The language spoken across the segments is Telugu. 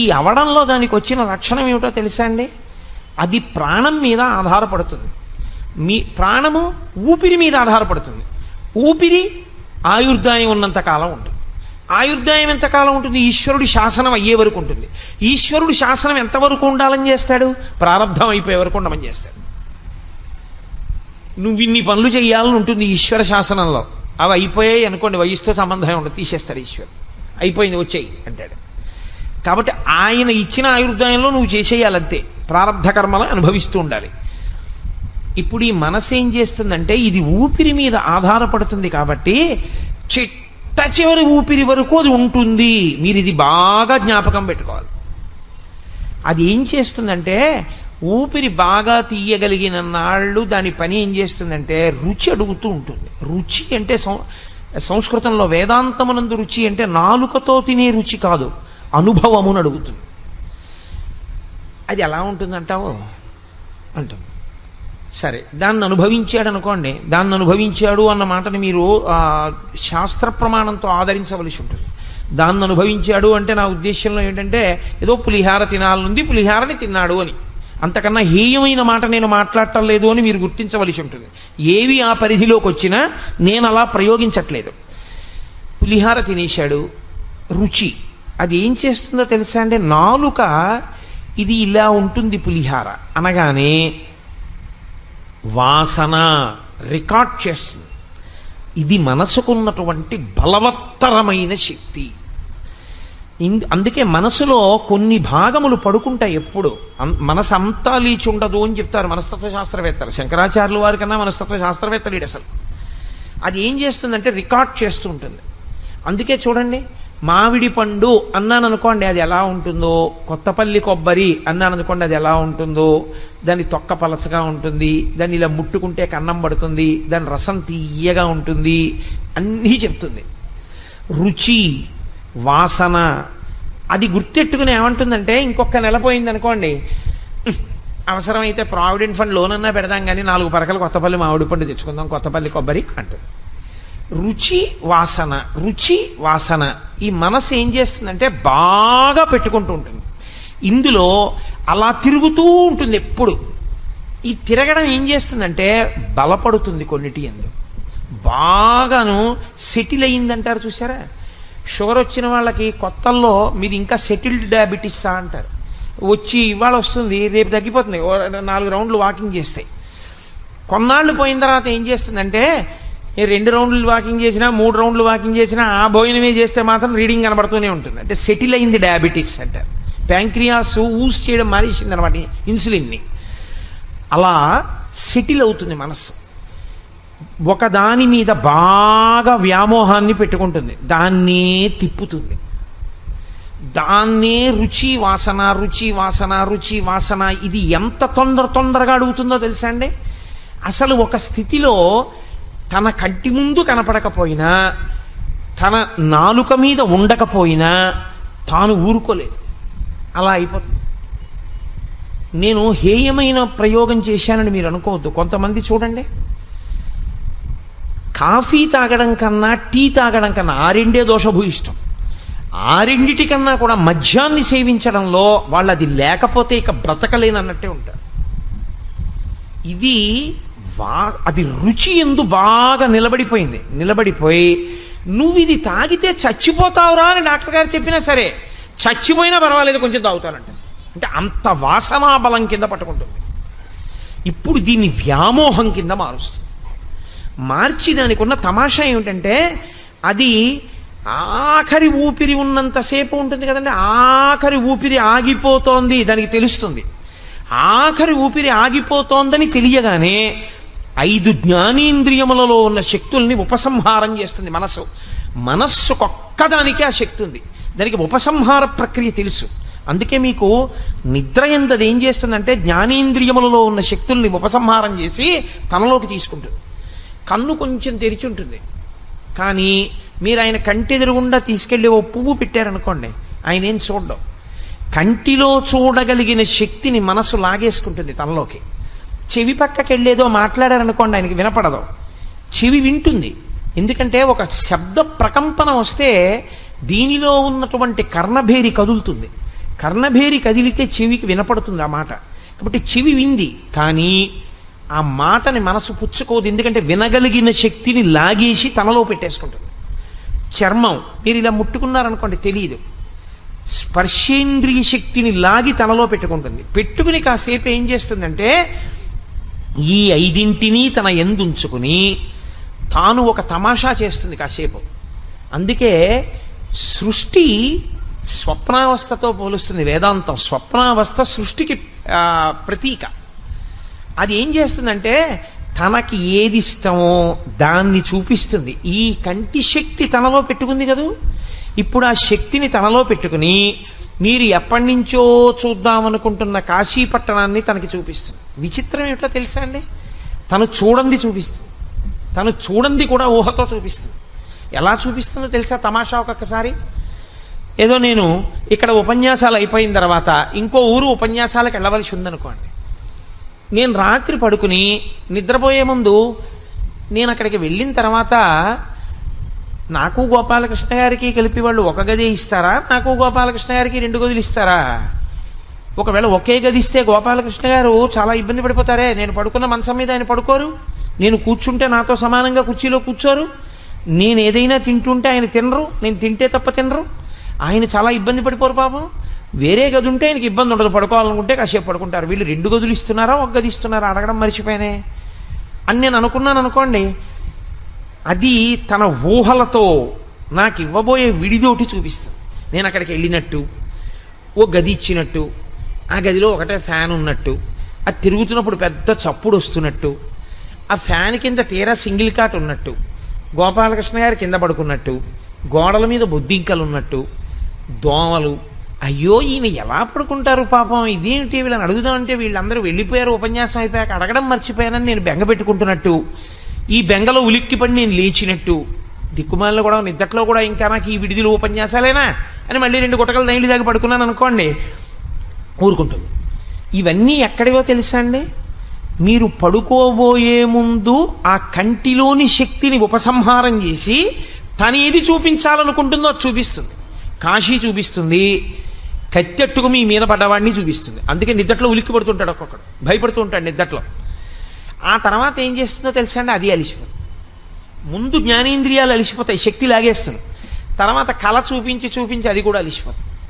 ఈ అవడంలో దానికి వచ్చిన లక్షణం ఏమిటో తెలుసా అండి? అది ప్రాణం మీద ఆధారపడుతుంది. మీ ప్రాణము ఊపిరి మీద ఆధారపడుతుంది. ఊపిరి ఆయుర్దాయం ఉన్నంతకాలం ఉంటుంది. ఆయుర్దాయం ఎంతకాలం ఉంటుంది? ఈశ్వరుడి శాసనం అయ్యే వరకు ఉంటుంది. ఈశ్వరుడి శాసనం ఎంతవరకు ఉండాలని చేస్తాడు? ప్రారంధం అయిపోయే వరకు ఉండమని చేస్తాడు. నువ్వు ఇన్ని పనులు చేయాలని ఉంటుంది ఈశ్వర శాసనంలో. అవి అయిపోయాయి అనుకోండి, వయసుతో సంబంధం ఉండదు, తీసేస్తాడు ఈశ్వరుడు. అయిపోయింది, వచ్చేయి అంటాడు. కాబట్టి ఆయన ఇచ్చిన ఆయుర్దాయంలో నువ్వు చేసేయాలంతే. ప్రారంధ కర్మలు అనుభవిస్తూ ఉండాలి. ఇప్పుడు ఈ మనసు ఏం చేస్తుందంటే, ఇది ఊపిరి మీద ఆధారపడుతుంది కాబట్టి చిట్ట చివరి ఊపిరి వరకు అది ఉంటుంది. మీరు ఇది బాగా జ్ఞాపకం పెట్టుకోవాలి. అది ఏం చేస్తుందంటే, ఊపిరి బాగా తీయగలిగిన నాళ్ళు దాని పని ఏం చేస్తుందంటే రుచి అడుగుతూ ఉంటుంది. రుచి అంటే సంస్కృతంలో వేదాంతమునందు రుచి అంటే నాలుకతో తినే రుచి కాదు, అనుభవమును అడుగుతుంది. అది ఎలా ఉంటుందంటావు అంటాం. సరే, దాన్ని అనుభవించాడు అనుకోండి. దాన్ని అనుభవించాడు అన్న మాటని మీరు శాస్త్ర ప్రమాణంతో ఆదరించవలసి ఉంటుంది. దాన్ని అనుభవించాడు అంటే నా ఉద్దేశంలో ఏంటంటే ఏదో పులిహార తినాలనుంది, పులిహారని తిన్నాడు అని. అంతకన్నా హేయమైన మాట నేను మాట్లాడటం లేదు అని మీరు గుర్తించవలసి ఉంటుంది. ఏవి ఆ పరిధిలోకి వచ్చినా నేను అలా ప్రయోగించట్లేదు. పులిహార తినేశాడు, రుచి. అది ఏం చేస్తుందో తెలుసా అంటే, నాలుక ఇది ఇలా ఉంటుంది పులిహార అనగానే వాసన రికార్డ్ చేస్తుంది. ఇది మనసుకున్నటువంటి బలవత్తరమైన శక్తి. అందుకే మనసులో కొన్ని భాగములు పడుకుంటాయి. ఎప్పుడు మనసు అంతా లేచి ఉండదు అని చెప్తారు మనస్తత్వ శాస్త్రవేత్తలు. శంకరాచార్యుల వారి కన్నా మనస్తత్వ శాస్త్రవేత్తలు అసలు. అది ఏం చేస్తుందంటే రికార్డ్ చేస్తూ ఉంటుంది. అందుకే చూడండి, మామిడి పండు అన్నాను అనుకోండి అది ఎలా ఉంటుందో, కొత్తపల్లి కొబ్బరి అన్నాను అనుకోండి అది ఎలా ఉంటుందో, దాని తొక్క పలచగా ఉంటుంది, దాన్ని ఇలా ముట్టుకుంటే కన్నం పడుతుంది, దాని రసం తీయగా ఉంటుంది, అన్నీ చెప్తుంది. రుచి, వాసన అది గుర్తెట్టుకుని ఏమంటుందంటే, ఇంకొక నెల పోయింది అనుకోండి, అవసరమైతే ప్రావిడెంట్ ఫండ్ లోన్ అన్నా పెడదాం కానీ 4 పరకలు కొత్తపల్లి మామిడి పండు తెచ్చుకుందాం, కొత్తపల్లి కొబ్బరి అంటుంది. రుచి వాసన, రుచి వాసన. ఈ మనసు ఏం చేస్తుందంటే బాగా పెట్టుకుంటూ ఉంటుంది. ఇందులో అలా తిరుగుతూ ఉంటుంది ఎప్పుడు. ఈ తిరగడం ఏం చేస్తుందంటే బలపడుతుంది కొన్నిటి ఎందు. బాగాను సెటిల్ అయిందంటారు చూసారా. షుగర్ వచ్చిన వాళ్ళకి కొత్తల్లో మీరు ఇంకా సెటిల్డ్ డయాబెటీసా అంటారు. వచ్చి ఇవాళ వస్తుంది, రేపు తగ్గిపోతుంది, 4 రౌండ్లు వాకింగ్ చేస్తే. కొన్నాళ్ళు పోయిన తర్వాత ఏం చేస్తుందంటే 2 రౌండ్లు వాకింగ్ చేసినా 3 రౌండ్లు వాకింగ్ చేసినా ఆ భోజనమే చేస్తే మాత్రం రీడింగ్ కనబడుతూనే ఉంటుంది. అంటే సెటిల్ అయింది డయాబెటీస్ అంటారు. ప్యాంక్రియాస్ ఊస్ చేయడం మానేసింది అనమాట ఇన్సులిన్ని. అలా సెటిల్ అవుతుంది మనస్సు. ఒక దాని మీద బాగా వ్యామోహాన్ని పెట్టుకుంటుంది, దాన్నే తిప్పుతుంది, దాన్నే రుచి వాసన, రుచి వాసన, రుచి వాసన. ఇది ఎంత తొందరగా అడుగుతుందో తెలుసా అండి. అసలు ఒక స్థితిలో తన కంటి ముందు కనపడకపోయినా, తన నాలుక మీద ఉండకపోయినా తాను ఊరుకోలేదు. అలా అయిపోతుంది. నేను హేయమైన ప్రయోగం చేశానని మీరు అనుకోవద్దు. కొంతమంది చూడండి, కాఫీ తాగడం కన్నా టీ తాగడం కన్నా ఆ రెండే దోషభూయిష్టం. ఆ రెండిటికన్నా కూడా మద్యాన్ని సేవించడంలో వాళ్ళు అది లేకపోతే ఇక బ్రతకలేనన్నట్టే ఉంటారు. ఇది అది రుచి ఎందు బాగా నిలబడిపోయి నువ్వు ఇది తాగితే చచ్చిపోతావురా అని డాక్టర్ గారు చెప్పినా సరే చచ్చిపోయినా పర్వాలేదు కొంచెం తాగుతానంట. అంటే అంత వాసనా బలం కింద పట్టుకుంటుంది. ఇప్పుడు దీన్ని వ్యామోహం కింద మారుస్తుంది. మార్చి దానికి ఉన్న తమాషా ఏమిటంటే, అది ఆఖరి ఊపిరి ఉన్నంతసేపు ఉంటుంది కదండి. ఆఖరి ఊపిరి ఆగిపోతోంది దానికి తెలుస్తుంది. ఆఖరి ఊపిరి ఆగిపోతోందని తెలియగానే 5 జ్ఞానేంద్రియములలో ఉన్న శక్తుల్ని ఉపసంహారం చేస్తుంది మనస్సు. మనస్సుకొక్కదానికే ఆ శక్తి ఉంది, దానికి ఉపసంహార ప్రక్రియ తెలుసు. అందుకే మీకు నిద్ర ఎందది ఏం చేస్తుందంటే జ్ఞానేంద్రియములలో ఉన్న శక్తుల్ని ఉపసంహారం చేసి తనలోకి తీసుకుంటుంది. కన్ను కొంచెం తెరిచి ఉంటుంది, కానీ మీరు ఆయన కంటి ఎదురుగుండా తీసుకెళ్ళి ఓ పువ్వు పెట్టారనుకోండి, ఆయన ఏం చూడడం. కంటిలో చూడగలిగిన శక్తిని మనసు లాగేసుకుంటుంది తనలోకి. చెవి పక్కకి వెళ్ళేదో మాట్లాడారనుకోండి, ఆయనకి వినపడదు, చెవి వింటుంది. ఎందుకంటే ఒక శబ్ద ప్రకంపన వస్తే దీనిలో ఉన్నటువంటి కర్ణభేరి కదులుతుంది. కర్ణభేరి కదిలితే చెవికి వినపడుతుంది ఆ మాట. కాబట్టి చెవి వింది, కానీ ఆ మాటని మనసు పుచ్చుకోదు. ఎందుకంటే వినగలిగిన శక్తిని లాగేసి తనలో పెట్టేసుకుంటుంది. చర్మం మీరు ఇలా ముట్టుకున్నారనుకోండి తెలియదు, స్పర్శేంద్రియ శక్తిని లాగి తనలో పెట్టుకుంటుంది. పెట్టుకుని కాసేపు ఏం చేస్తుందంటే ఈ ఐదింటిని తన యందుంచుకుని తాను ఒక తమాషా చేస్తుంది కాసేపు. అందుకే సృష్టి స్వప్నావస్థతో పోలుస్తుంది వేదాంతం. స్వప్నావస్థ సృష్టికి ప్రతీక. అది ఏం చేస్తుందంటే తనకి ఏది ఇష్టమో దాన్ని చూపిస్తుంది. ఈ కంటి శక్తి తనలో పెట్టుకుంది కదూ, ఇప్పుడు ఆ శక్తిని తనలో పెట్టుకుని మీరు ఎప్పటి నుంచో చూద్దామనుకుంటున్న కాశీ పట్టణాన్ని తనకి చూపిస్తుంది. విచిత్రం ఏమిటో తెలుసా అండి, తను చూడంది చూపిస్తుంది. తను చూడంది కూడా ఊహతో చూపిస్తుంది. ఎలా చూపిస్తుందో తెలుసా తమాషా? ఒక్కొక్కసారి ఏదో నేను ఇక్కడ ఉపన్యాసాలు అయిపోయిన తర్వాత ఇంకో ఊరు ఉపన్యాసాలకు వెళ్ళవలసి ఉందనుకోండి, నేను రాత్రి పడుకుని నిద్రపోయే ముందు నేను అక్కడికి వెళ్ళిన తర్వాత నాకు గోపాలకృష్ణ గారికి కలిపి వాళ్ళు ఒక గది ఇస్తారా, నాకు గోపాలకృష్ణ గారికి 2 గదులు ఇస్తారా? ఒకవేళ ఒకే గది ఇస్తే గోపాలకృష్ణ గారు చాలా ఇబ్బంది పడిపోతారే. నేను పడుకున్న మంచం మీద ఆయన పడుకోరు, నేను కూర్చుంటే నాతో సమానంగా కుర్చీలో కూర్చోరు, నేను ఏదైనా తింటుంటే ఆయన తినరు, నేను తింటే తప్ప తినరు, ఆయన చాలా ఇబ్బంది పడిపోరు పాపం. వేరే గది ఉంటే ఆయనకి ఇబ్బంది ఉండదు, పడుకోవాలనుకుంటే కాసేపు పడుకుంటారు. వీళ్ళు 2 గదులు ఇస్తున్నారా, ఒక గది ఇస్తున్నారా అడగడం మర్చిపోయానే అని నేను అనుకున్నాను అనుకోండి. అది తన ఊహలతో నాకు ఇవ్వబోయే విడిదోటి చూపిస్తుంది. నేను అక్కడికి వెళ్ళినట్టు, ఓ గది ఇచ్చినట్టు, ఆ గదిలో ఒకటే ఫ్యాన్ ఉన్నట్టు, అది తిరుగుతున్నప్పుడు పెద్ద చప్పుడు వస్తున్నట్టు, ఆ ఫ్యాన్ కింద తీరా సింగిల్ కాట్ ఉన్నట్టు, గోపాలకృష్ణ గారు కింద పడుకున్నట్టు, గోడల మీద బొద్దింకలు ఉన్నట్టు, దోమలు. అయ్యో ఈయన ఎలా పడుకుంటారు పాపం, ఇదేమిటి వీళ్ళని అడుగుదామంటే వీళ్ళందరూ వెళ్ళిపోయారు, ఉపన్యాసం అయిపోయాక అడగడం మర్చిపోయానని నేను బెంగ పెట్టుకుంటున్నట్టు, ఈ బెంగలో ఉలిక్కిపడి నేను లేచినట్టు, దిక్కుమాలలో కూడా నిద్దట్లో కూడా ఇంకా నాకు ఈ విడిదిలు ఉపన్యాసాలేనా అని మళ్ళీ 2 గుటకలు నైళ్ళు దాకా పడుకున్నాను అనుకోండి, ఊరుకుంటుంది. ఇవన్నీ ఎక్కడివో తెలుసా అండి, మీరు పడుకోబోయే ముందు ఆ కంటిలోని శక్తిని ఉపసంహారం చేసి తను ఏది చూపించాలనుకుంటుందో అది చూపిస్తుంది. కాశీ చూపిస్తుంది, కత్తెట్టుకు మీ మీద పడ్డవాడిని చూపిస్తుంది. అందుకే నిద్దట్లో ఉలిక్కి పడుతుంటాడు, ఒక్కొక్కడు భయపడుతూ ఉంటాడు నిద్దట్లో. ఆ తర్వాత ఏం చేస్తుందో తెలుసా అండి, అది అలిసిపోతుంది. ముందు జ్ఞానేంద్రియాలు అలిసిపోతాయి, శక్తి లాగేస్తుంది. తర్వాత కళ చూపించి అది కూడా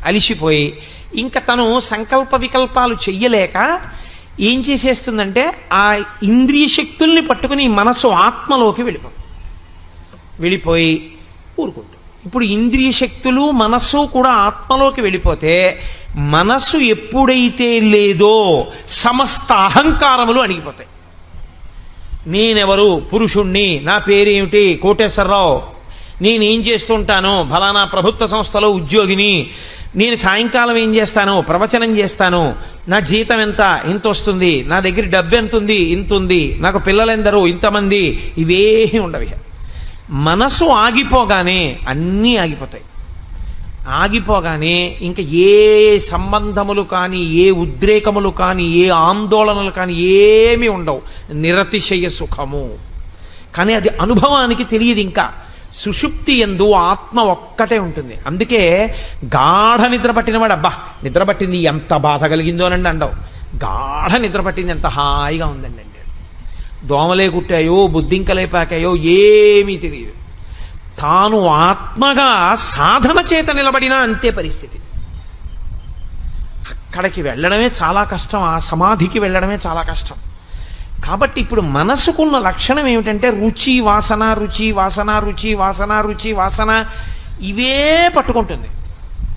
అలిసిపోయి ఇంకా తను సంకల్ప వికల్పాలు చెయ్యలేక ఏం చేసేస్తుందంటే ఆ ఇంద్రియ శక్తుల్ని పట్టుకుని మనసు ఆత్మలోకి వెళ్ళిపోయి ఊరుకుంటుంది. ఇప్పుడు ఇంద్రియ శక్తులు మనస్సు కూడా ఆత్మలోకి వెళ్ళిపోతే మనస్సు ఎప్పుడైతే లేదో సమస్త అహంకారములు అణిగిపోతాయి. నేనెవరు, పురుషుణ్ణి, నా పేరేమిటి, కోటేశ్వరరావు, నేనేం చేస్తుంటాను, ఫలానా ప్రభుత్వ సంస్థలో ఉద్యోగిని, నేను సాయంకాలం ఏం చేస్తాను, ప్రవచనం చేస్తాను, నా జీతం ఎంత, ఇంత వస్తుంది, నా దగ్గర డబ్బు ఎంత ఉంది, ఇంత ఉంది, నాకు పిల్లలెందరూ, ఇంతమంది, ఇవేమీ ఉండవు. మనసు ఆగిపోగానే అన్నీ ఆగిపోతాయి. ఆగిపోగానే ఇంకా ఏ సంబంధములు కానీ, ఏ ఉద్రేకములు కానీ, ఏ ఆందోళనలు కానీ ఏమీ ఉండవు. నిరతిశయ సుఖము. కానీ అది అనుభవానికి తెలియదు. ఇంకా సుషుప్తి యందు ఆత్మ ఒక్కటే ఉంటుంది. అందుకే గాఢ నిద్ర పట్టినవాడు అబ్బా నిద్ర పట్టింది ఎంత బాధ కలిగిందో అనండి అండవు. గాఢ నిద్ర పట్టింది ఎంత హాయిగా ఉందండి అంటే, దోమలే కుట్టాయో బుద్ధింకలే పాకాయో ఏమీ తెలియదు. తాను ఆత్మగా సాధన చేత నిలబడినా అంతే పరిస్థితి. అక్కడికి వెళ్ళడమే చాలా కష్టం, ఆ సమాధికి వెళ్ళడమే చాలా కష్టం. కాబట్టి ఇప్పుడు మనసుకున్న లక్షణం ఏమిటంటే రుచి వాసన, రుచి వాసన, రుచి వాసన, రుచి వాసన, ఇవే పట్టుకుంటుంది.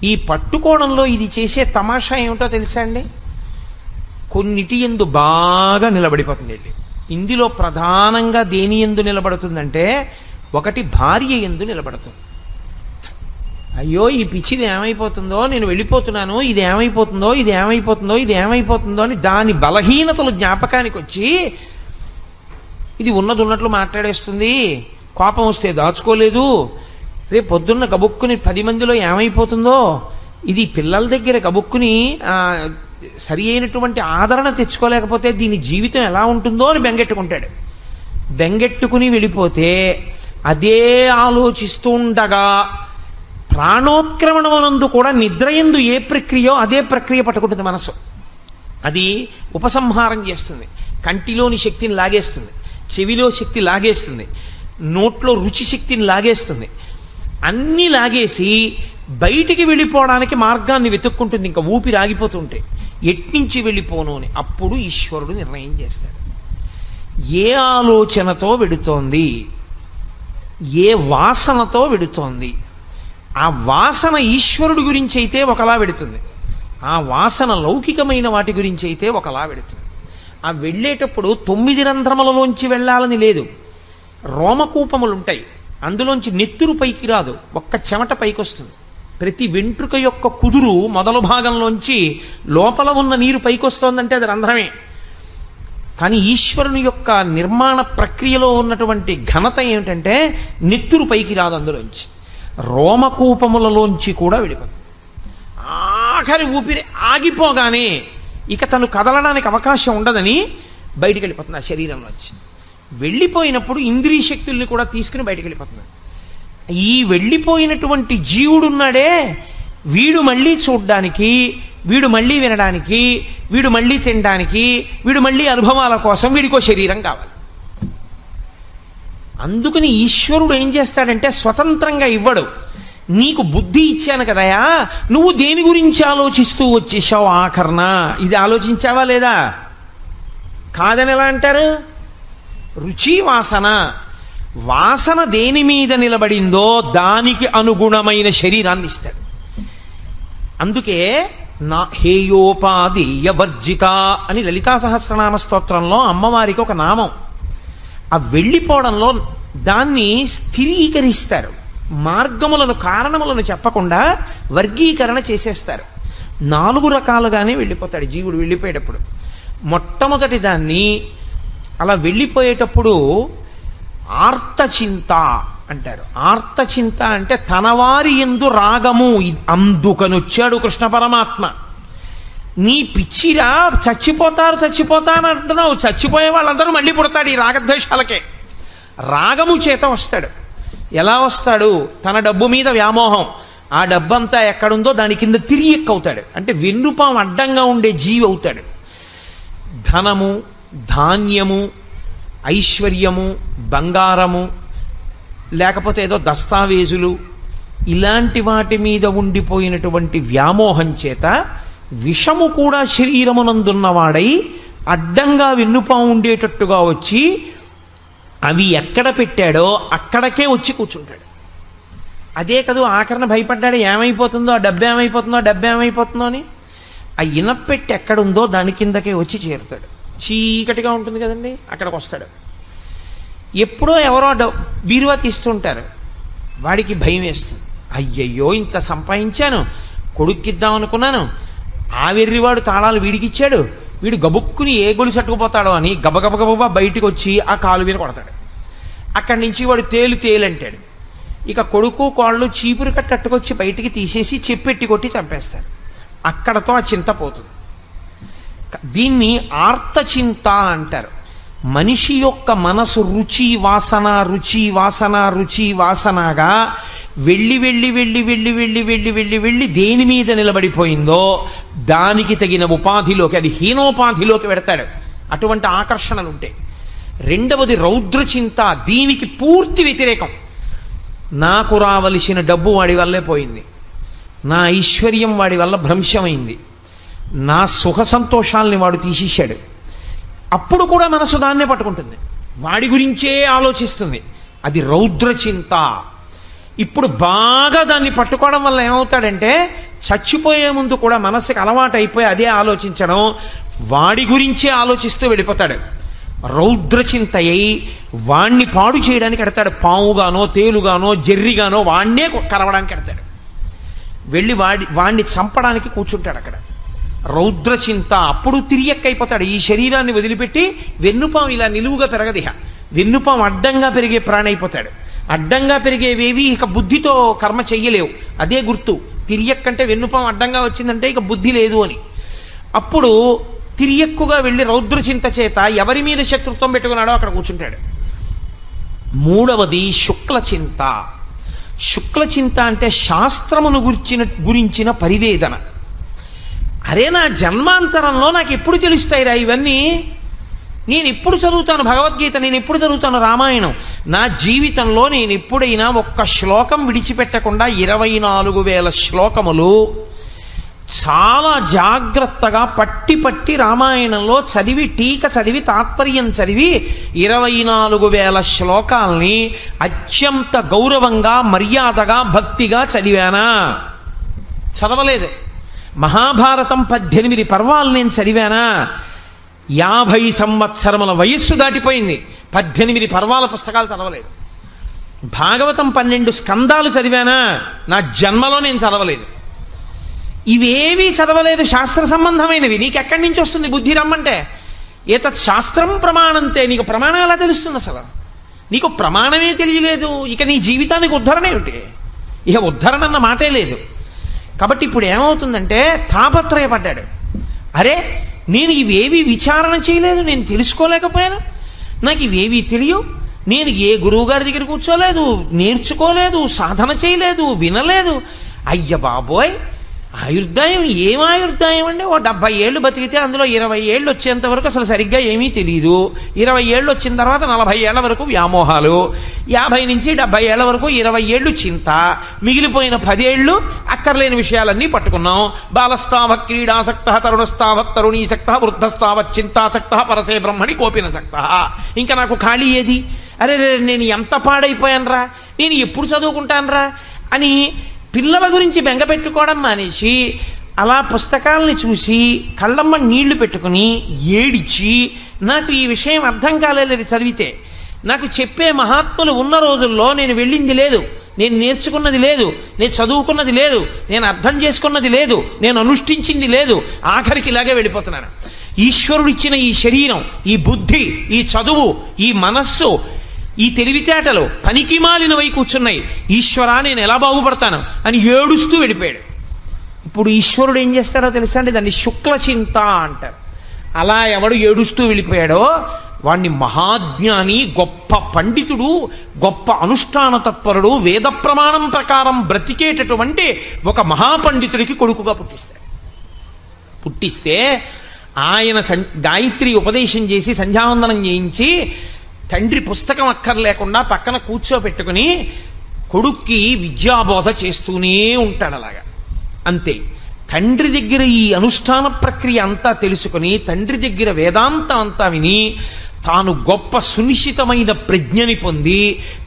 ఈ పట్టుకోవడంలో ఇది చేసే తమాషా ఏమిటో తెలుసా అండి, కొన్నిటి యందు బాగా నిలబడిపోతుంది. ఇందులో ప్రధానంగా దేని యందు నిలబడుతుందంటే, ఒకటి భార్య యందు నిలబడుతుంది. అయ్యో ఈ పిచ్చిది ఏమైపోతుందో, నేను వెళ్ళిపోతున్నాను, ఇది ఏమైపోతుందో, ఇది ఏమైపోతుందో, ఇది ఏమైపోతుందో అని దాని బలహీనతలు జ్ఞాపకానికి వచ్చి ఇది ఉన్నది ఉన్నట్లు మాట్లాడేస్తుంది, కోపం వస్తే దాచుకోలేదు, రేపు పొద్దున్న గబుక్కుని 10 మందిలో ఏమైపోతుందో, ఇది పిల్లల దగ్గర గబుక్కుని సరి అయినటువంటి ఆదరణ తెచ్చుకోలేకపోతే దీని జీవితం ఎలా ఉంటుందో అని బెంగెట్టుకుంటాడు. బెంగెట్టుకుని వెళ్ళిపోతే అదే ఆలోచిస్తూ ఉండగా ప్రాణోత్క్రమణమునందు కూడా నిద్రయందు ఏ ప్రక్రియో అదే ప్రక్రియ పట్టుకుంటుంది మనసు. అది ఉపసంహారం చేస్తుంది, కంటిలోని శక్తిని లాగేస్తుంది, చెవిలో శక్తి లాగేస్తుంది, నోట్లో రుచి శక్తిని లాగేస్తుంది, అన్నీ లాగేసి బయటికి వెళ్ళిపోవడానికి మార్గాన్ని వెతుక్కుంటుంది. ఇంకా ఊపిరి ఆగిపోతుంటే ఎట్నుంచి వెళ్ళిపోను అని అప్పుడు ఈశ్వరుడు నిర్ణయం చేస్తాడు. ఏ ఆలోచనతో వెడుతోంది, ఏ వాసనతో వెడుతోంది, ఆ వాసన ఈశ్వరుడి గురించి అయితే ఒకలా వెడుతుంది, ఆ వాసన లౌకికమైన వాటి గురించి అయితే ఒకలా వెడుతుంది. ఆ వెళ్ళేటప్పుడు 9 రంధ్రములలోంచి వెళ్ళాలని లేదు. రోమకూపములు ఉంటాయి, అందులోంచి నెత్తురు పైకి రాదు, ఒక్క చెమట పైకి వస్తుంది. ప్రతి వెంట్రుక యొక్క కుదురు మొదలు భాగంలోంచి లోపల ఉన్న నీరు పైకి వస్తోందంటే అది రంధ్రమే. కానీ ఈశ్వరుని యొక్క నిర్మాణ ప్రక్రియలో ఉన్నటువంటి ఘనత ఏమిటంటే నెత్తురు పైకి రాదు, అందులోంచి రోమకూపములలోంచి కూడా వెళ్ళిపోతుంది. ఆఖరి ఊపిరి ఆగిపోగానే ఇక తను కదలడానికి అవకాశం ఉండదని బయటికి వెళ్ళిపోతుంది ఆ శరీరంలోంచి. వెళ్ళిపోయినప్పుడు ఇంద్రియ శక్తుల్ని కూడా తీసుకుని బయటికి వెళ్ళిపోతుంది. ఈ వెళ్ళిపోయినటువంటి జీవుడున్నాడే, వీడు మళ్ళీ చూడ్డానికి, వీడు మళ్ళీ వినడానికి, వీడు మళ్ళీ తినడానికి, వీడు మళ్ళీ అనుభవాల కోసం వీడికో శరీరం కావాలి. అందుకని ఈశ్వరుడు ఏం చేస్తాడంటే స్వతంత్రంగా ఇవ్వడు. నీకు బుద్ధి ఇచ్చాను కదయా, నువ్వు దేని గురించి ఆలోచిస్తూ వచ్చేసావు ఆఖరణ, ఇది ఆలోచించావా లేదా? కాదని ఎలా అంటారు? రుచి వాసన, వాసన దేని మీద నిలబడిందో దానికి అనుగుణమైన శరీరాన్ని ఇస్తాడు. అందుకే నా హేయోపాధీయ వర్జిత అని లలితా సహస్రనామ స్తోత్రంలో అమ్మవారికి ఒక నామం. ఆ వెళ్ళిపోవడంలో దాన్ని స్థిరీకరిస్తారు, మార్గములను కారణములను చెప్పకుండా వర్గీకరణ చేసేస్తారు. 4 రకాలుగానే వెళ్ళిపోతాడు జీవుడు వెళ్ళిపోయేటప్పుడు. మొట్టమొదటి దాన్ని అలా వెళ్ళిపోయేటప్పుడు ఆర్తచింత అంటారు. ఆర్తచింత అంటే తనవారి యందు రాగము. అందుకనొచ్చాడు కృష్ణ పరమాత్మ. నీ పిచ్చిరా, చచ్చిపోతాను అంటున్నావు, చచ్చిపోయే వాళ్ళందరూ మళ్ళీ పుడతాడు ఈ రాగద్వేషాలకే. రాగము చేత వస్తాడు. ఎలా వస్తాడు? తన డబ్బు మీద వ్యామోహం, ఆ డబ్బంతా ఎక్కడుందో దాని కింద తిరిగి ఎక్కుతాడు. అంటే వెన్నుపాం అడ్డంగా ఉండే జీవి అవుతాడు. ధనము, ధాన్యము, ఐశ్వర్యము, బంగారము, లేకపోతే ఏదో దస్తావేజులు, ఇలాంటి వాటి మీద ఉండిపోయినటువంటి వ్యామోహం చేత విషము కూడా శరీరమునందున్నవాడై అడ్డంగా వెన్నుపాం ఉండేటట్టుగా వచ్చి అవి ఎక్కడ పెట్టాడో అక్కడికే వచ్చి కూర్చుంటాడు. అదే కదూ ఆఖరణ భయపడ్డాడు, ఏమైపోతుందో ఆ డబ్బు ఏమైపోతుందో అని. ఆ ఇనప్పెట్టి ఎక్కడుందో దాని కిందకే వచ్చి చేరుతాడు. చీకటిగా ఉంటుంది కదండి, అక్కడికి వస్తాడు. ఎప్పుడో ఎవరో బీరువా తీస్తుంటారు, వాడికి భయం వేస్తుంది. అయ్యయ్యో ఇంత సంపాదించాను, కొడుక్కిద్దాం అనుకున్నాను, ఆ వెర్రివాడు తాళాలు వీడికిచ్చాడు, వీడు గబుక్కుని ఏ గొలుసు అట్టుకుపోతాడో అని గబగబగబా బయటికి వచ్చి ఆ కాలు మీద కొడతాడు. అక్కడి నుంచి వాడు తేలంటాడు. ఇక కొడుకు కోళ్ళు చీపురు కట్టట్టుకొచ్చి బయటికి తీసేసి చెప్పెట్టి కొట్టి చంపేస్తాడు. అక్కడతో ఆ చింత పోతుంది. దీన్ని ఆర్తచింత అంటారు. మనిషి యొక్క మనసు రుచి వాసన రుచి వాసన రుచి వాసనగా వెళ్ళి వెళ్ళి వెళ్ళి వెళ్ళి వెళ్ళి వెళ్ళి వెళ్ళి వెళ్ళి దేని మీద నిలబడిపోయిందో దానికి తగిన ఉపాధిలోకి, అది హీనోపాధిలోకి పెడతాడు. అటువంటి ఆకర్షణలు ఉంటాయి. రెండవది రౌద్రచింత, దీనికి పూర్తి వ్యతిరేకం. నాకు రావలసిన డబ్బు వాడి వల్లే పోయింది, నా ఐశ్వర్యం వాడి వల్ల భ్రంశమైంది, నా సుఖ సంతోషాలని వాడు తీసేశాడు. అప్పుడు కూడా మనసు దాన్నే పట్టుకుంటుంది, వాడి గురించే ఆలోచిస్తుంది. అది రౌద్రచింత. ఇప్పుడు బాగా దాన్ని పట్టుకోవడం వల్ల ఏమవుతాడంటే చచ్చిపోయే ముందు కూడా మనసుకి అలవాటు అయిపోయి అదే ఆలోచించడం, వాడి గురించే ఆలోచిస్తూ వెళ్ళిపోతాడు. రౌద్రచింత అయి వాణ్ణి పాడు చేయడానికి ఎడతాడు. పావుగానో తేలుగానో జర్రిగానో వాణ్ణే కరవడానికి ఎడతాడు. వెళ్ళి వాణ్ణి చంపడానికి కూర్చుంటాడు అక్కడ. రౌద్రచింత. అప్పుడు తిరియక్కైపోతాడు. ఈ శరీరాన్ని వదిలిపెట్టి వెన్నుపాం ఇలా నిలువుగా పెరగదిహ, వెన్నుపాం అడ్డంగా పెరిగే ప్రాణి అయిపోతాడు. అడ్డంగా పెరిగేవేవి ఇక బుద్ధితో కర్మ చెయ్యలేవు. అదే గుర్తు. తిరియక్కంటే వెన్నుపాం అడ్డంగా వచ్చిందంటే ఇక బుద్ధి లేదు అని. అప్పుడు తిరియక్కుగా వెళ్ళి రౌద్రచింత చేత ఎవరి మీద శత్రుత్వం పెట్టుకున్నాడో అక్కడ కూర్చుంటాడు. మూడవది శుక్లచింత. శుక్లచింత అంటే శాస్త్రమును గురించిన పరివేదన. అరే నా జన్మాంతరంలో నాకు ఎప్పుడు తెలుస్తాయిరా ఇవన్నీ? నేను ఎప్పుడు చదువుతాను భగవద్గీత, నేను ఎప్పుడు చదువుతాను రామాయణం? నా జీవితంలో నేను ఎప్పుడైనా ఒక్క శ్లోకం విడిచిపెట్టకుండా 24,000 శ్లోకములు చాలా జాగ్రత్తగా పట్టి రామాయణంలో చదివి, టీక చదివి, తాత్పర్యం చదివి 24,000 శ్లోకాల్ని అత్యంత గౌరవంగా, మర్యాదగా, భక్తిగా చదివానా? చదవలేదు. మహాభారతం 18 పర్వాలు నేను చదివానా? 50 సంవత్సరముల వయస్సు దాటిపోయింది, 18 పర్వాల పుస్తకాలు చదవలేదు. భాగవతం 12 స్కందాలు చదివానా? నా జన్మలో నేను చదవలేదు. ఇవేవి చదవలేదు, శాస్త్ర సంబంధమైనవి. నీకెక్కడి నుంచి వస్తుంది బుద్ధి రమ్మంటే? ఏతత్ శాస్త్రం ప్రమాణంతే. నీకు ప్రమాణం ఎలా తెలుస్తుంది అసలు? నీకు ప్రమాణమే తెలియలేదు, ఇక నీ జీవితానికి ఉద్ధరణ ఏమిటి? ఇక ఉద్ధరణ అన్న మాటే లేదు. కాబట్టి ఇప్పుడు ఏమవుతుందంటే తాపత్రయపడ్డాడు. అరే నేను ఇవేవి విచారణ చేయలేదు, నేను తెలుసుకోలేకపోయాను, నాకు ఇవేవి తెలియవు, నేను ఏ గురువు గారి దగ్గర కూర్చోలేదు, నేర్చుకోలేదు, సాధన చేయలేదు, వినలేదు. అయ్య బాబోయ్, ఆయుర్దాయం ఏం ఆయుర్దాయం అండి? ఓ 70 ఏళ్ళు బతికితే అందులో 20 ఏళ్ళు వచ్చేంత వరకు అసలు సరిగ్గా ఏమీ తెలియదు. 20 ఏళ్ళు వచ్చిన తర్వాత 40 ఏళ్ల వరకు వ్యామోహాలు, 50 నుంచి 70 ఏళ్ల వరకు 20 ఏళ్ళు చింత, మిగిలిపోయిన 10 ఏళ్ళు అక్కర్లేని విషయాలన్నీ పట్టుకున్నాం. బాలస్తావ క్రీడాసక్త, తరుణస్తావ తరుణీసక్త, వృద్ధస్తావ చింతాసక్త, పరసే బ్రహ్మణి కోపినసక్త. ఇంకా నాకు ఖాళీ ఏది? అరే నేను ఎంత పాడైపోయానరా, నేను ఎప్పుడు చదువుకుంటానరా అని పిల్లల గురించి బెంగ పెట్టుకోవడం మానేసి అలా పుస్తకాలని చూసి కళ్ళమ్మ నీళ్లు పెట్టుకుని ఏడిచి, నాకు ఈ విషయం అర్థం కాలేదు చదివితే, నాకు చెప్పే మహాత్ములు ఉన్న రోజుల్లో నేను వెళ్ళింది లేదు, నేను నేర్చుకున్నది లేదు, నేను చదువుకున్నది లేదు, నేను అర్థం చేసుకున్నది లేదు, నేను అనుష్ఠించింది లేదు, ఆఖరికి ఇలాగే వెళ్ళిపోతున్నాను. ఈశ్వరుడు ఇచ్చిన ఈ శరీరం, ఈ బుద్ధి, ఈ చదువు, ఈ మనస్సు, ఈ తెలివితేటలు పనికి మాలినవై కూర్చున్నాయి, ఈశ్వరా నేను ఎలా బాగుపడతాను అని ఏడుస్తూ వెళ్ళిపోయాడు. ఇప్పుడు ఈశ్వరుడు ఏం చేస్తాడో తెలుసా అండి? దాన్ని శుక్లచింత అంటారు. అలా ఎవడు ఏడుస్తూ వెళ్ళిపోయాడో వాణ్ణి మహాజ్ఞాని, గొప్ప పండితుడు, గొప్ప అనుష్ఠాన తత్పరుడు, వేద ప్రమాణం ప్రకారం బ్రతికేటటువంటి ఒక మహాపండితుడికి కొడుకుగా పుట్టిస్తే ఆయన గాయత్రి ఉపదేశం చేసి సంధ్యావందనం చేయించి తండ్రి పుస్తకం అక్కర్లేకుండా పక్కన కూర్చోబెట్టుకుని కొడుక్కి విద్యాబోధ చేస్తూనే ఉంటాడు. అలాగా అంతే. తండ్రి దగ్గర ఈ అనుష్ఠాన ప్రక్రియ అంతా తెలుసుకుని, తండ్రి దగ్గర వేదాంతం అంతా విని, తాను గొప్ప సునిశ్చితమైన ప్రజ్ఞని పొంది,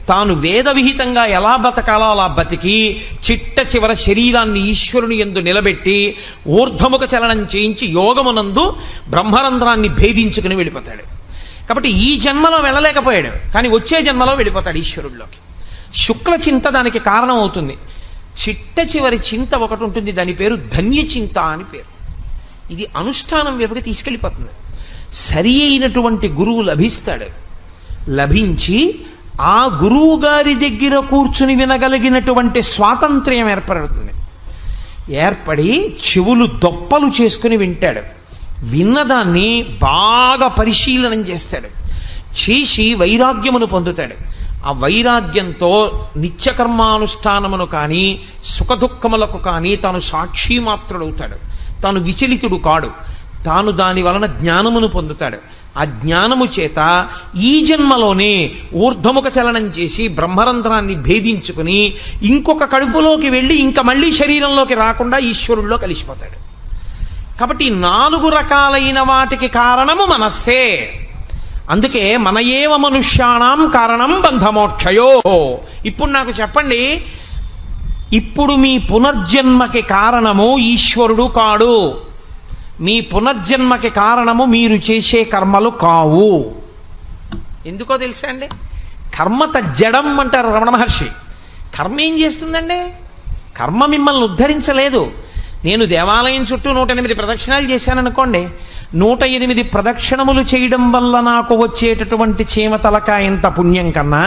తాను వేద విహితంగా ఎలా బతకాలో అలా బతికి, చిట్ట చివర శరీరాన్ని ఈశ్వరుని యందు నిలబెట్టి ఊర్ధముఖ చలనం చేయించి యోగమునందు బ్రహ్మరంధ్రాన్ని భేదించుకుని వెళ్ళిపోతాడు. కాబట్టి ఈ జన్మలో వెళ్ళలేకపోయాడు, కానీ వచ్చే జన్మలో వెళ్ళిపోతాడు ఈశ్వరుడిలోకి. శుక్ల చింత దానికి కారణం అవుతుంది. చిట్ట చివరి చింత ఒకటి ఉంటుంది, దాని పేరు ధన్య చింత అని పేరు. ఇది అనుష్ఠానం వైపుకి తీసుకెళ్ళిపోతుంది. సరి అయినటువంటి గురువు లభిస్తాడు. లభించి ఆ గురువు గారి దగ్గర కూర్చుని వినగలిగినటువంటి స్వాతంత్ర్యం ఏర్పడుతుంది. ఏర్పడి చెవులు దొప్పలు చేసుకుని వింటాడు. విన్నదాన్ని బాగా పరిశీలనం చేస్తాడు. చేసి వైరాగ్యమును పొందుతాడు. ఆ వైరాగ్యంతో నిత్యకర్మానుష్ఠానమును కానీ సుఖదుఖములకు కానీ తాను సాక్షిమాత్రుడవుతాడు. తాను విచలితుడు కాడు. తాను దాని వలన జ్ఞానమును పొందుతాడు. ఆ జ్ఞానము చేత ఈ జన్మలోనే ఊర్ధముఖ చలనం చేసి బ్రహ్మరంధ్రాన్ని భేదించుకుని ఇంకొక కడుపులోకి వెళ్ళి ఇంకా మళ్ళీ శరీరంలోకి రాకుండా ఈశ్వరుల్లో కలిసిపోతాడు. కాబట్టి 4 రకాలైన వాటికి కారణము మనస్సే. అందుకే మన ఏవ మనుష్యాణం కారణం బంధమోక్షయో. ఇప్పుడు నాకు చెప్పండి, ఇప్పుడు మీ పునర్జన్మకి కారణము ఈశ్వరుడు కాడు, మీ పునర్జన్మకి కారణము మీరు చేసే కర్మలు కావు. ఎందుకో తెలుసా అండి? కర్మ తజ్జడం అంటారు రమణ మహర్షి. కర్మ ఏం చేస్తుందండి? కర్మ మిమ్మల్ని ఉద్ధరించలేదు. నేను దేవాలయం చుట్టూ 108 ప్రదక్షిణాలు చేశాననుకోండి, 108 ప్రదక్షిణములు చేయడం వల్ల నాకు వచ్చేటటువంటి చీమతలకాయంత పుణ్యం కన్నా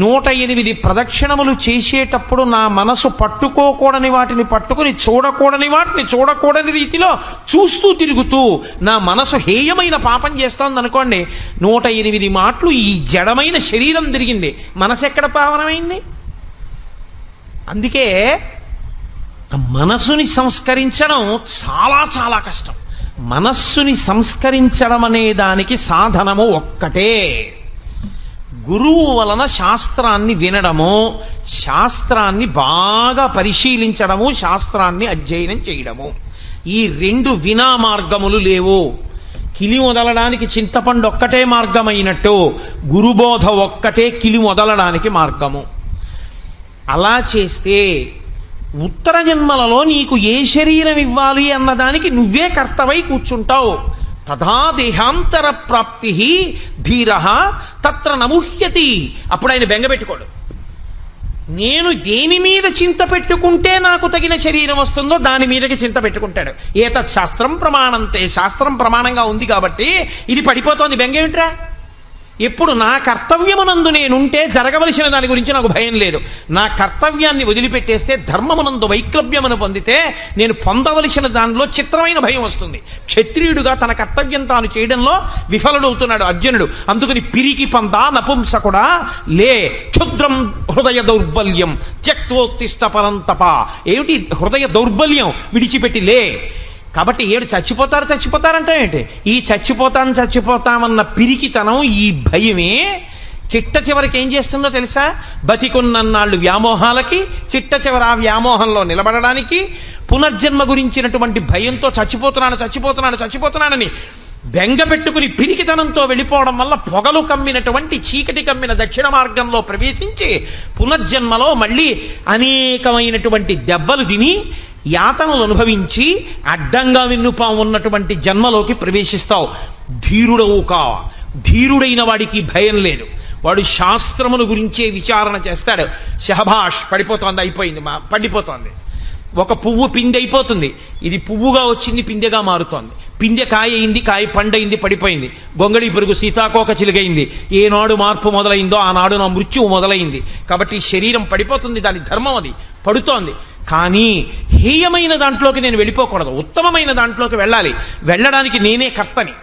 108 ప్రదక్షిణములు చేసేటప్పుడు నా మనసు పట్టుకోకూడని వాటిని పట్టుకుని, చూడకూడని వాటిని చూడకూడని రీతిలో చూస్తూ తిరుగుతూ నా మనసు హేయమైన పాపం చేస్తోంది అనుకోండి, 108 మాటలు ఈ జడమైన శరీరం తిరిగింది, మనసు ఎక్కడ పావనమైంది? అందుకే మనస్సుని సంస్కరించడం చాలా చాలా కష్టం. మనస్సుని సంస్కరించడం అనే దానికి సాధనము ఒక్కటే, గురువు వలన శాస్త్రాన్ని వినడము, శాస్త్రాన్ని బాగా పరిశీలించడము, శాస్త్రాన్ని అధ్యయనం చేయడము. ఈ రెండు వినా మార్గములు లేవు. కిలి వదలడానికి చింతపండు ఒక్కటే మార్గమైనట్టు గురుబోధ ఒక్కటే కిలి వదలడానికి మార్గము. అలా చేస్తే ఉత్తర జన్మలలో నీకు ఏ శరీరం ఇవ్వాలి అన్నదానికి నువ్వే కర్తవై కూర్చుంటావు. తథా దేహాంతర ప్రాప్తి ధీర తత్ర నముహ్యతి. అప్పుడు ఆయన బెంగపెట్టుకోడు. నేను దేని మీద చింత పెట్టుకుంటే నాకు తగిన శరీరం వస్తుందో దాని మీదకి చింత పెట్టుకుంటాడు. ఏతత్ శాస్త్రం ప్రమాణంతే, శాస్త్రం ప్రమాణంగా ఉంది కాబట్టి ఇది పడిపోతోంది, బెంగ ఏమిట్రా? ఎప్పుడు నా కర్తవ్యమునందు నేనుంటే జరగవలసిన దాని గురించి నాకు భయం లేదు. నా కర్తవ్యాన్ని వదిలిపెట్టేస్తే, ధర్మమునందు వైక్లభ్యమును పొందితే నేను పొందవలసిన దానిలో చిత్రమైన భయం వస్తుంది. క్షత్రియుడుగా తన కర్తవ్యం తాను చేయడంలో విఫలుడవుతున్నాడు అర్జునుడు. అందుకని పిరికి పంద నపుంసకుడా లే, క్షుద్రం హృదయ దౌర్బల్యం త్యక్తోత్తిష్ట పరంతప. ఏమిటి హృదయ దౌర్బల్యం? విడిచిపెట్టి లే. కాబట్టి ఏడు చచ్చిపోతారంటే ఏంటి? ఈ చచ్చిపోతామన్న పిరికితనం, ఈ భయమే చిట్ట చివరికి ఏం చేస్తుందో తెలుసా? బతికున్నన్నాళ్ళు వ్యామోహాలకి, చిట్ట చివరి ఆ వ్యామోహంలో నిలబడడానికి, పునర్జన్మ గురించినటువంటి భయంతో చచ్చిపోతున్నానని బెంగ పెట్టుకుని పిరికితనంతో వెళ్ళిపోవడం వల్ల పొగలు కమ్మినటువంటి, చీకటి కమ్మిన దక్షిణ మార్గంలో ప్రవేశించి పునర్జన్మలో మళ్ళీ అనేకమైనటువంటి దెబ్బలు తిని, యాతనలు అనుభవించి, అడ్డంగా విన్నుపా ఉన్నటువంటి జన్మలోకి ప్రవేశిస్తావు. ధీరుడవు కా. ధీరుడైన వాడికి భయం లేదు. వాడు శాస్త్రమును గురించే విచారణ చేస్తాడు. శహభాష్, పడిపోతోంది, అయిపోయింది, పండిపోతోంది. ఒక పువ్వు పిందె అయిపోతుంది, ఇది పువ్వుగా వచ్చింది, పిందెగా మారుతోంది. పిందె కాయ అయింది, కాయ పండైంది, పడిపోయింది. గొంగళి పెరుగు సీతాకోక చిలుగైంది. ఏనాడు మార్పు మొదలైందో ఆనాడు నా మృత్యువు మొదలైంది. కాబట్టి శరీరం పడిపోతుంది, దాని ధర్మం అది, పడుతోంది. కానీ హేయమైన దాంట్లోకి నేను వెళ్ళిపోకూడదు, ఉత్తమమైన దాంట్లోకి వెళ్ళాలి. వెళ్ళడానికి నేనే కర్తని.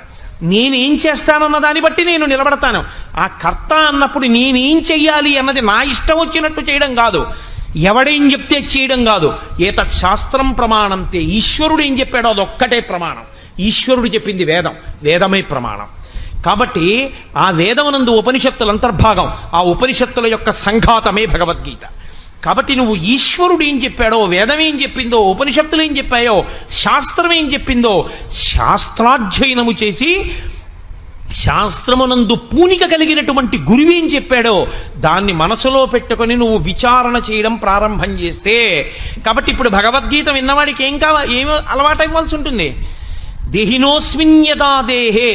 నేనేం చేస్తానన్న దాన్ని బట్టి నేను నిలబడతాను. ఆ కర్త అన్నప్పుడు నేనేం చెయ్యాలి అన్నది నా ఇష్టం వచ్చినట్టు చేయడం కాదు, ఎవడేం చెప్తే చేయడం కాదు. ఏతత్ శాస్త్రం ప్రమాణంతే. ఈశ్వరుడు ఏం చెప్పాడో అదొక్కటే ప్రమాణం. ఈశ్వరుడు చెప్పింది వేదం, వేదమే ప్రమాణం. కాబట్టి ఆ వేదమునందు ఉపనిషత్తుల అంతర్భాగం, ఆ ఉపనిషత్తుల యొక్క సంఘాతమే భగవద్గీత. కాబట్టి నువ్వు ఈశ్వరుడు ఏం చెప్పాడో, వేదం ఏం చెప్పిందో, ఉపనిషత్తులు ఏం చెప్పాయో, శాస్త్రం ఏం చెప్పిందో శాస్త్రాధ్యయనము చేసి, శాస్త్రమునందు పూనిక కలిగినటువంటి గురువేం చెప్పాడో దాన్ని మనసులో పెట్టుకొని నువ్వు విచారణ చేయడం ప్రారంభం చేస్తే, కాబట్టి ఇప్పుడు భగవద్గీత విన్నవాడికి ఏం అలవాటు ఇవ్వాల్సి ఉంటుంది? దేహినోస్మిన్యదా దేహే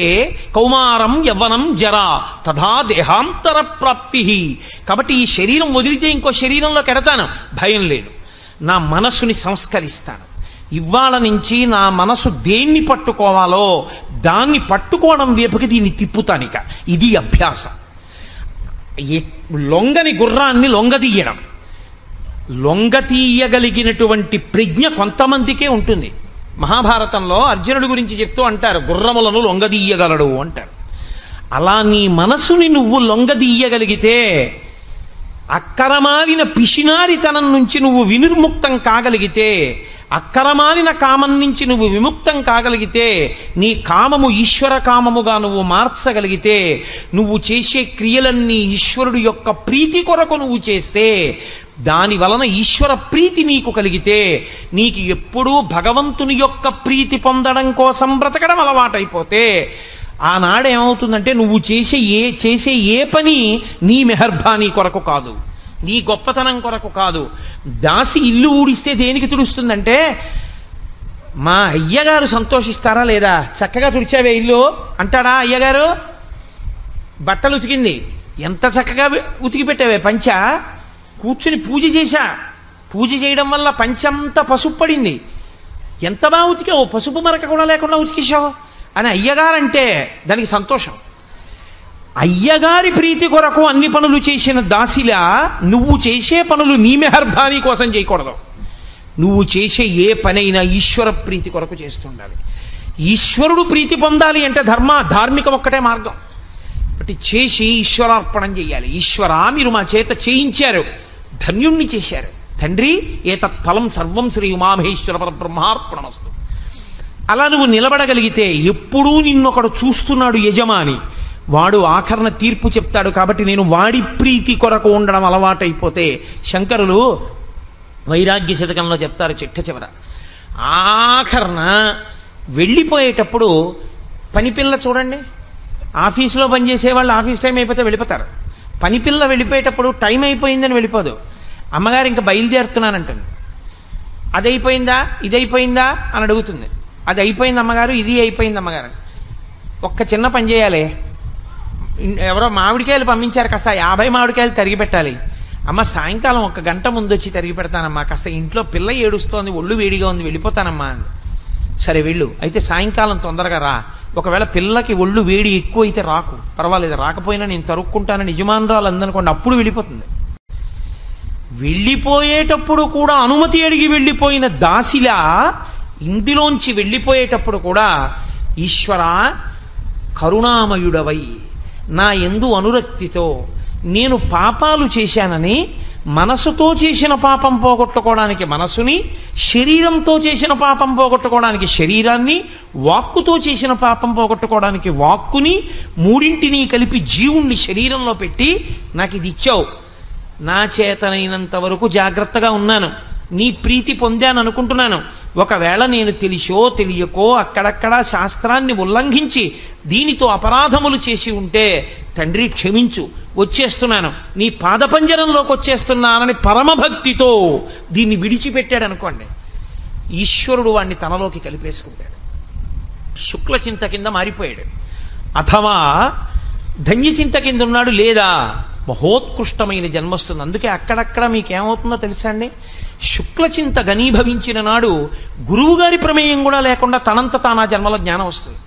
కౌమారం యవ్వనం జరా తథా దేహాంతర ప్రాప్తి. కాబట్టి ఈ శరీరం వదిలితే ఇంకో శరీరంలోకి ఎడతాను, భయం లేదు. నా మనసుని సంస్కరిస్తాను. ఇవాళ నుంచి నా మనసు దేన్ని పట్టుకోవాలో దాన్ని పట్టుకోవడం వైపుకి దీన్ని తిప్పుతానిక. ఇది అభ్యాసం. లొంగని గుర్రాన్ని లొంగదీయడం, లొంగతీయగలిగినటువంటి ప్రజ్ఞ కొంతమందికే ఉంటుంది. మహాభారతంలో అర్జునుడి గురించి చెప్తూ అంటారు, గుర్రములను లొంగదీయగలడు అంటారు. అలా నీ మనసుని నువ్వు లొంగదీయగలిగితే, అక్కరమాలిన పిసినారితనం నుంచి నువ్వు వినిర్ముక్తం కాగలిగితే, అక్కరమాలిన కామం నుంచి నువ్వు విముక్తం కాగలిగితే, నీ కామము ఈశ్వర కామముగా నువ్వు మార్చగలిగితే, నువ్వు చేసే క్రియలన్నీ ఈశ్వరుడు యొక్క ప్రీతి కొరకు నువ్వు చేస్తే, దాని వలన ఈశ్వర ప్రీతి నీకు కలిగితే, నీకు ఎప్పుడూ భగవంతుని యొక్క ప్రీతి పొందడం కోసం బ్రతకడం అలవాటైపోతే, ఆనాడు ఏమవుతుందంటే నువ్వు చేసే ఏ పని నీ మెహర్బానీ కొరకు కాదు, నీ గొప్పతనం కొరకు కాదు. దాసి ఇల్లు ఊడిస్తే దేనికి తుడుస్తుందంటే, మా అయ్యగారు సంతోషిస్తారా లేదా, చక్కగా తుడిచావే ఇల్లు అంటాడా అయ్యగారు? బట్టలు ఉతికింది, ఎంత చక్కగా ఉతికి పెట్టావే పంచ, కూర్చుని పూజ చేశా, పూజ చేయడం వల్ల పంచంతా పసుపు పడింది, ఎంత బాగా ఉతికావు, పసుపు మరక కూడా లేకుండా ఉతికేశావు అని అయ్యగారంటే దానికి సంతోషం. అయ్యగారి ప్రీతి కొరకు అన్ని పనులు చేసిన దాసిలా నువ్వు చేసే పనులు నీ మెహర్బానీ కోసం చేయకూడదు. నువ్వు చేసే ఏ పనైనా ఈశ్వర ప్రీతి కొరకు చేస్తుండాలి. ఈశ్వరుడు ప్రీతి పొందాలి అంటే ధార్మికం ఒక్కటే మార్గం. కాబట్టి చేసి ఈశ్వరార్పణం చేయాలి. ఈశ్వరా, మీరు మా చేత చేయించారు, ధన్యుణ్ణి చేశారు, తండ్రి ఏతత్ ఫలం సర్వం శ్రీ ఉమామహేశ్వర పరబ్రహ్మార్పణమస్తు. అలా నువ్వు నిలబడగలిగితే ఎప్పుడూ నిన్నొకడు చూస్తున్నాడు యజమాని, వాడు ఆఖరణ తీర్పు చెప్తాడు. కాబట్టి నేను వాడి ప్రీతి కొరకు ఉండడం అలవాటైపోతే, శంకరులు వైరాగ్య శతకంలో చెప్తారు చిట్ట చివర, ఆఖరణ వెళ్ళిపోయేటప్పుడు పనిపిల్ల చూడండి, ఆఫీసులో పనిచేసే వాళ్ళు ఆఫీస్ టైం అయిపోతే వెళ్ళిపోతారు. పనిపిల్ల వెళ్ళిపోయేటప్పుడు టైం అయిపోయిందని వెళ్ళిపోదు, అమ్మగారు ఇంకా బయలుదేరుతున్నానంటుంది. అది అయిపోయిందా ఇది అయిపోయిందా అని అడుగుతుంది. అది అయిపోయింది అమ్మగారు, ఇది అయిపోయింది అమ్మగారు. ఒక్క చిన్న పని చేయాలి, ఎవరో మామిడికాయలు పంపించారు, కాస్త 50 మామిడికాయలు తరిగి పెట్టాలి. అమ్మ సాయంకాలం 1 గంట ముందు వచ్చి తరిగి పెడతానమ్మా, కాస్త ఇంట్లో పిల్ల ఏడుస్తోంది, ఒళ్ళు వేడిగా ఉంది, వెళ్ళిపోతానమ్మా అని. సరే వెళ్ళు, అయితే సాయంకాలం తొందరగా రా. ఒకవేళ పిల్లకి ఒళ్ళు వేడి ఎక్కువ అయితే రాకు, పర్వాలేదు, రాకపోయినా నేను తరుక్కుంటానని యజమానురాలు అందనుకోండి, అప్పుడు వెళ్ళిపోతుంది. వెళ్ళిపోయేటప్పుడు కూడా అనుమతి అడిగి వెళ్ళిపోయిన దాసిలా ఇందులోంచి వెళ్ళిపోయేటప్పుడు కూడా ఈశ్వర కరుణామయుడవై నా యందు అనురక్తితో నేను పాపాలు చేశానని మనసుతో చేసిన పాపం పోగొట్టుకోవడానికి మనసుని, శరీరంతో చేసిన పాపం పోగొట్టుకోవడానికి శరీరాన్ని, వాక్కుతో చేసిన పాపం పోగొట్టుకోవడానికి వాక్కుని, మూడింటిని కలిపి జీవుణ్ణి శరీరంలో పెట్టి నాకు ఇది ఇచ్చావు. నా చేతనైనంత వరకు జాగ్రత్తగా ఉన్నాను, నీ ప్రీతి పొందాను అనుకుంటున్నాను. ఒకవేళ నేను తెలిసో తెలియకో అక్కడక్కడ శాస్త్రాన్ని ఉల్లంఘించి దీనితో అపరాధములు చేసి ఉంటే తండ్రి క్షమించు, వచ్చేస్తున్నాను, నీ పాదపంజరంలోకి వచ్చేస్తున్నానని పరమభక్తితో దీన్ని విడిచిపెట్టాడు అనుకోండి, ఈశ్వరుడు వాణ్ణి తనలోకి కలిపేసుకుంటాడు, శుక్లచింత కింద మారిపోయాడు. అథవా ధన్యచింత కింద ఉన్నాడు, లేదా మహోత్కృష్టమైన జన్మొస్తుంది. అందుకే అక్కడక్కడ మీకేమవుతుందో తెలుసా అండి, శుక్లచింత ఘనీభవించిన నాడు గురువుగారి ప్రమేయం కూడా లేకుండా తనంత తానా జన్మల జ్ఞానం వస్తుంది.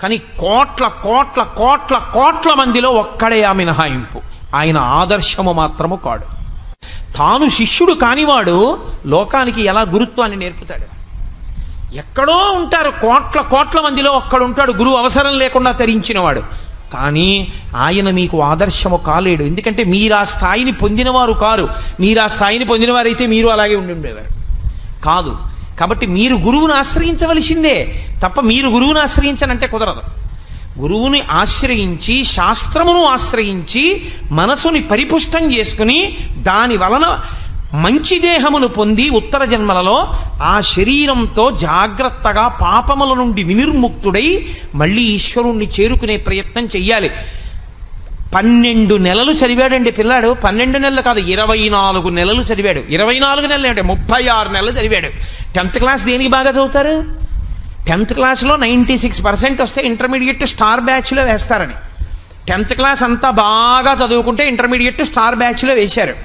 కానీ కోట్ల కోట్ల కోట్ల కోట్ల మందిలో ఒక్కడే ఆ మినహాయింపు, ఆయన ఆదర్శము మాత్రము కాడు. తాను శిష్యుడు కానివాడు లోకానికి ఎలా గురుత్వాన్ని నేర్పుతాడు? ఎక్కడో ఉంటారు కోట్ల కోట్ల మందిలో ఒక్కడుంటాడు గురువు అవసరం లేకుండా తరించినవాడు, కానీ ఆయన మీకు ఆదర్శము కాలేడు. ఎందుకంటే మీరు ఆ స్థాయిని పొందినవారు కారు. మీరు ఆ స్థాయిని పొందినవారైతే మీరు అలాగే ఉండి ఉండేవారు కాదు. కాబట్టి మీరు గురువుని ఆశ్రయించవలసిందే తప్ప మీరు గురువుని ఆశ్రయించనంటే కుదరదు. గురువుని ఆశ్రయించి, శాస్త్రమును ఆశ్రయించి, మనసుని పరిపుష్టం చేసుకుని దాని వలన మంచి దేహమును పొంది ఉత్తర జన్మలలో ఆ శరీరంతో జాగ్రత్తగా పాపముల నుండి వినిర్ముక్తుడై మళ్ళీ ఈశ్వరుణ్ణి చేరుకునే ప్రయత్నం చెయ్యాలి. 12 నెలలు చదివాడండి పిల్లాడు. 12 నెలలు కాదు, 24 నెలలు చదివాడు. 24 నెలలు అంటే 36 నెలలు చదివాడు. 10th క్లాస్ దేనికి బాగా చదువుతారు? 10th క్లాస్లో 96% వస్తే ఇంటర్మీడియట్ స్టార్ బ్యాచ్లో వేస్తారని 10th క్లాస్ అంతా బాగా చదువుకుంటే ఇంటర్మీడియట్ స్టార్ బ్యాచ్లో వేశారు.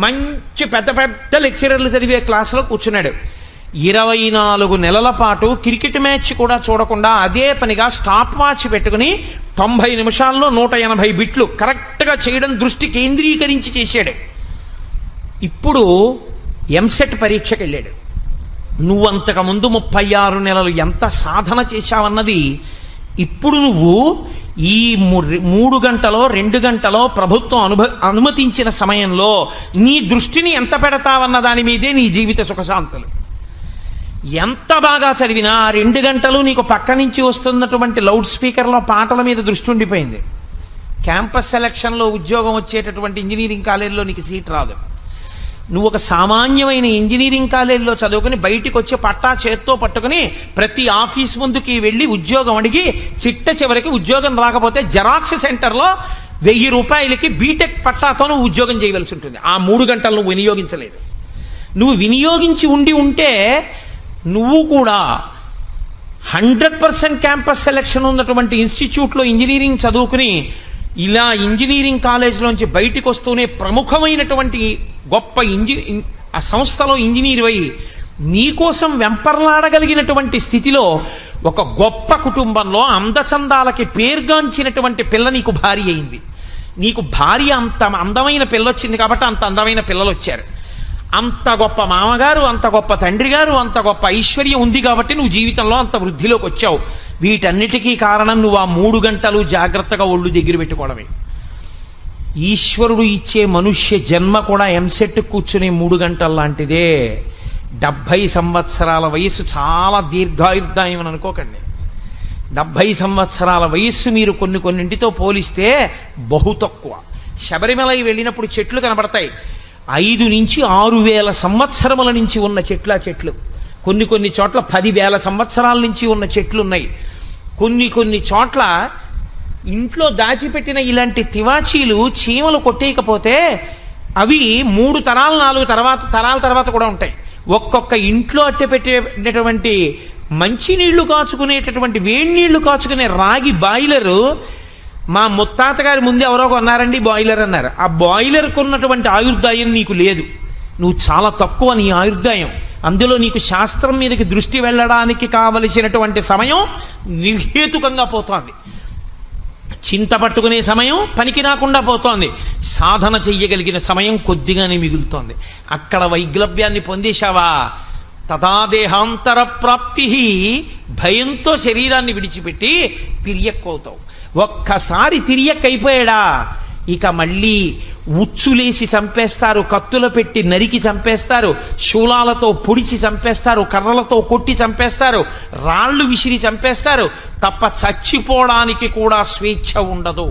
మంచి పెద్ద పెద్ద లెక్చరర్లు చదివే క్లాసులో కూర్చున్నాడు. 24 నెలల పాటు క్రికెట్ మ్యాచ్ కూడా చూడకుండా అదే పనిగా స్టాప్ వాచ్ పెట్టుకుని 90 నిమిషాల్లో 180 బిట్లు కరెక్ట్గా చేయడం దృష్టి కేంద్రీకరించి చేశాడు. ఇప్పుడు ఎంసెట్ పరీక్షకి వెళ్ళాడు. నువ్వు అంతకుముందు 36 నెలలు ఎంత సాధన చేశావన్నది ఇప్పుడు నువ్వు ఈ 3 గంటలో 2 గంటలో ప్రభుత్వం అనుమతించిన సమయంలో నీ దృష్టిని ఎంత పెడతావన్న దాని మీదే నీ జీవిత సుఖశాంతులు. ఎంత బాగా చదివినా 2 గంటలు నీకు పక్క నుంచి వస్తున్నటువంటి లౌడ్ స్పీకర్లో పాటల మీద దృష్టి ఉండిపోయింది. క్యాంపస్ సెలక్షన్లో ఉద్యోగం వచ్చేటటువంటి ఇంజనీరింగ్ కాలేజీలో నీకు సీట్ రాదు. నువ్వు ఒక సామాన్యమైన ఇంజనీరింగ్ కాలేజీలో చదువుకుని బయటికి వచ్చి పట్టా చేత్తో పట్టుకుని ప్రతి ఆఫీస్ ముందుకి వెళ్ళి ఉద్యోగం అడిగి చిట్ట చివరికి ఉద్యోగం రాకపోతే జెరాక్స్ సెంటర్లో 1000 రూపాయలకి బీటెక్ పట్టాతో నువ్వు ఉద్యోగం చేయవలసి ఉంటుంది. ఆ 3 గంటలు నువ్వు వినియోగించలేదు. నువ్వు వినియోగించి ఉంటే నువ్వు కూడా 100% క్యాంపస్ సెలక్షన్ ఉన్నటువంటి ఇన్స్టిట్యూట్లో ఇంజనీరింగ్ చదువుకుని ఇలా ఇంజనీరింగ్ కాలేజీలోంచి బయటికి వస్తూనే ప్రముఖమైనటువంటి గొప్ప ఆ సంస్థలో ఇంజనీర్ అయి నీకోసం వెంపర్లాడగలిగినటువంటి స్థితిలో ఒక గొప్ప కుటుంబంలో అందచందాలకి పేర్గాంచినటువంటి పిల్ల నీకు భార్య అయింది. నీకు భార్య అంత అందమైన పిల్ల వచ్చింది కాబట్టి అంత అందమైన పిల్లలు వచ్చారు. అంత గొప్ప మామగారు, అంత గొప్ప తండ్రి గారు, అంత గొప్ప ఐశ్వర్యం ఉంది కాబట్టి నువ్వు జీవితంలో అంత వృద్ధిలోకి వచ్చావు. వీటన్నిటికీ కారణం నువ్వు ఆ 3 గంటలు జాగ్రత్తగా ఒళ్ళు దగ్గర పెట్టుకోవడమే. ఈశ్వరుడు ఇచ్చే మనుష్య జన్మ కూడా ఎంసెట్ కూర్చునే 3 గంటల లాంటిదే. 70 సంవత్సరాల వయస్సు చాలా దీర్ఘాయుర్దాయం అని అనుకోకండి. 70 సంవత్సరాల వయస్సు మీరు కొన్నింటితో పోలిస్తే బహు తక్కువ. శబరిమలై వెళ్ళినప్పుడు చెట్లు కనబడతాయి. 5 నుంచి 6 వేల సంవత్సరముల నుంచి ఉన్న చెట్లు. కొన్ని చోట్ల 10,000 సంవత్సరాల నుంచి ఉన్న చెట్లు ఉన్నాయి. కొన్ని చోట్ల ఇంట్లో దాచిపెట్టిన ఇలాంటి తివాచీలు చీమలు కొట్టేయకపోతే అవి 3 తరాలు 4 తరాల తర్వాత కూడా ఉంటాయి. ఒక్కొక్క ఇంట్లో అట్టెపెట్టేటటువంటి మంచినీళ్లు కాచుకునేటటువంటి వేడి నీళ్లు కాచుకునే రాగి బాయిలరు మా ముత్తాత గారి ముందు ఎవరో కొన్నారండి బాయిలర్ అన్నారు. ఆ బాయిలర్కు ఉన్నటువంటి ఆయుర్దాయం నీకు లేదు. నువ్వు చాలా తక్కువ నీ ఆయుర్దాయం. అందులో నీకు శాస్త్రం మీదకి దృష్టి వెళ్ళడానికి కావలసినటువంటి సమయం నిర్హేతుకంగా పోతోంది. చింత పట్టుకునే సమయం పనికి రాకుండా పోతోంది. సాధన చెయ్యగలిగిన సమయం కొద్దిగానే మిగులుతోంది. అక్కడ వైగ్లభ్యాన్ని పొందేశావా, తదా దేహాంతర ప్రాప్తి, భయంతో శరీరాన్ని విడిచిపెట్టి తిరియక్కవుతావు. ఒక్కసారి తిరియక్కైపోయాడా ఇక మళ్ళీ ఉచ్చులేసి చంపేస్తారు, కత్తులు పెట్టి నరికి చంపేస్తారు, శూలాలతో పొడిచి చంపేస్తారు, కర్రలతో కొట్టి చంపేస్తారు, రాళ్ళు విసిరి చంపేస్తారు. తప్ప చచ్చిపోవడానికి కూడా స్వేచ్ఛ ఉండదు.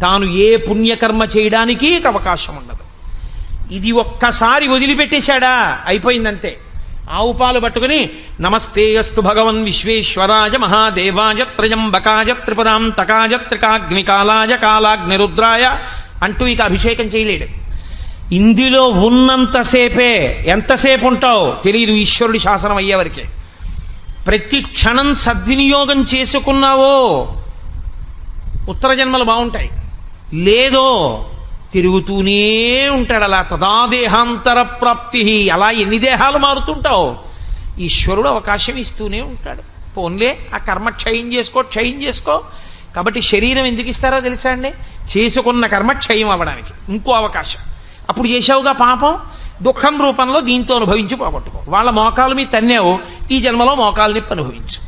తాను ఏ పుణ్యకర్మ చేయడానికి అవకాశం ఉండదు. ఇది ఒక్కసారి వదిలిపెట్టేశాడా అయిపోయిందంతే. ఆవు పాలు పట్టుకుని నమస్తే అస్తు భగవన్ విశ్వేశ్వరాయ మహాదేవాయ త్రయంబకాయ త్రిపురాంతకాయ త్రికాగ్నికాలాయ కాలాగ్నిరుద్రాయ అంటూ ఇక అభిషేకం చేయలేడు. ఇందులో ఉన్నంతసేపే. ఎంతసేపు ఉంటావు తెలియదు ఈశ్వరుడి శాసనం అయ్యేవరకే. ప్రతి క్షణం సద్వినియోగం చేసుకున్నావో ఉత్తర జన్మలు బాగుంటాయి, లేదో తిరుగుతూనే ఉంటాడు అలా. తదాదేహాంతర ప్రాప్తి. అలా ఎన్ని దేహాలు మారుతుంటావు ఈశ్వరుడు అవకాశం ఇస్తూనే ఉంటాడు. పోన్లే ఆ కర్మ క్షయం చేసుకో. కాబట్టి శరీరం ఎందుకు ఇస్తారో తెలుసా అండి? చేసుకున్న కర్మ క్షయం అవ్వడానికి ఇంకో అవకాశం. అప్పుడు చేసావుగా పాపం, దుఃఖం రూపంలో దీంతో అనుభవించి పోగొట్టుకో. వాళ్ళ మోకాలు మీ తన్నేవు, ఈ జన్మలో మోకాలు నొప్పి అనుభవించు.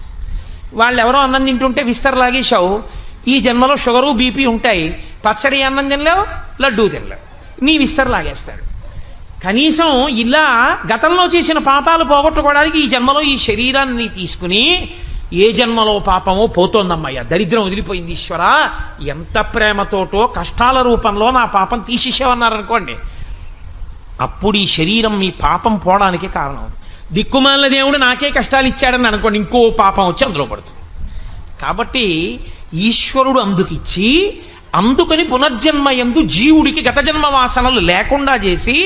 వాళ్ళు ఎవరో అన్నం తింటుంటే విస్తర లాగేశావు, ఈ జన్మలో షుగరు బీపీ ఉంటాయి. పచ్చడి అన్నం తినలేవు, లడ్డూ తినలేవు, నీ విస్తర లాగేస్తాడు. కనీసం ఇలా గతంలో చేసిన పాపాలు పోగొట్టుకోవడానికి ఈ జన్మలో ఈ శరీరాన్ని తీసుకుని ఏ జన్మలో పాపమో పోతోందమ్మయ్య, దరిద్రం వదిలిపోయింది ఈశ్వరా, ఎంత ప్రేమతోటో కష్టాల రూపంలో నా పాపం తీసేసేవన్నారనుకోండి, అప్పుడు ఈ శరీరం మీ పాపం పోవడానికి కారణం. దిక్కుమాలిన దేవుడు నాకే కష్టాలు ఇచ్చాడని అనుకోండి, ఇంకో పాపం వచ్చి అందులో పడుతుంది. కాబట్టి ఈశ్వరుడు అందుకిచ్చి అందుకని పునర్జన్మ యందు జీవుడికి గత జన్మ వాసనలు లేకుండా చేసి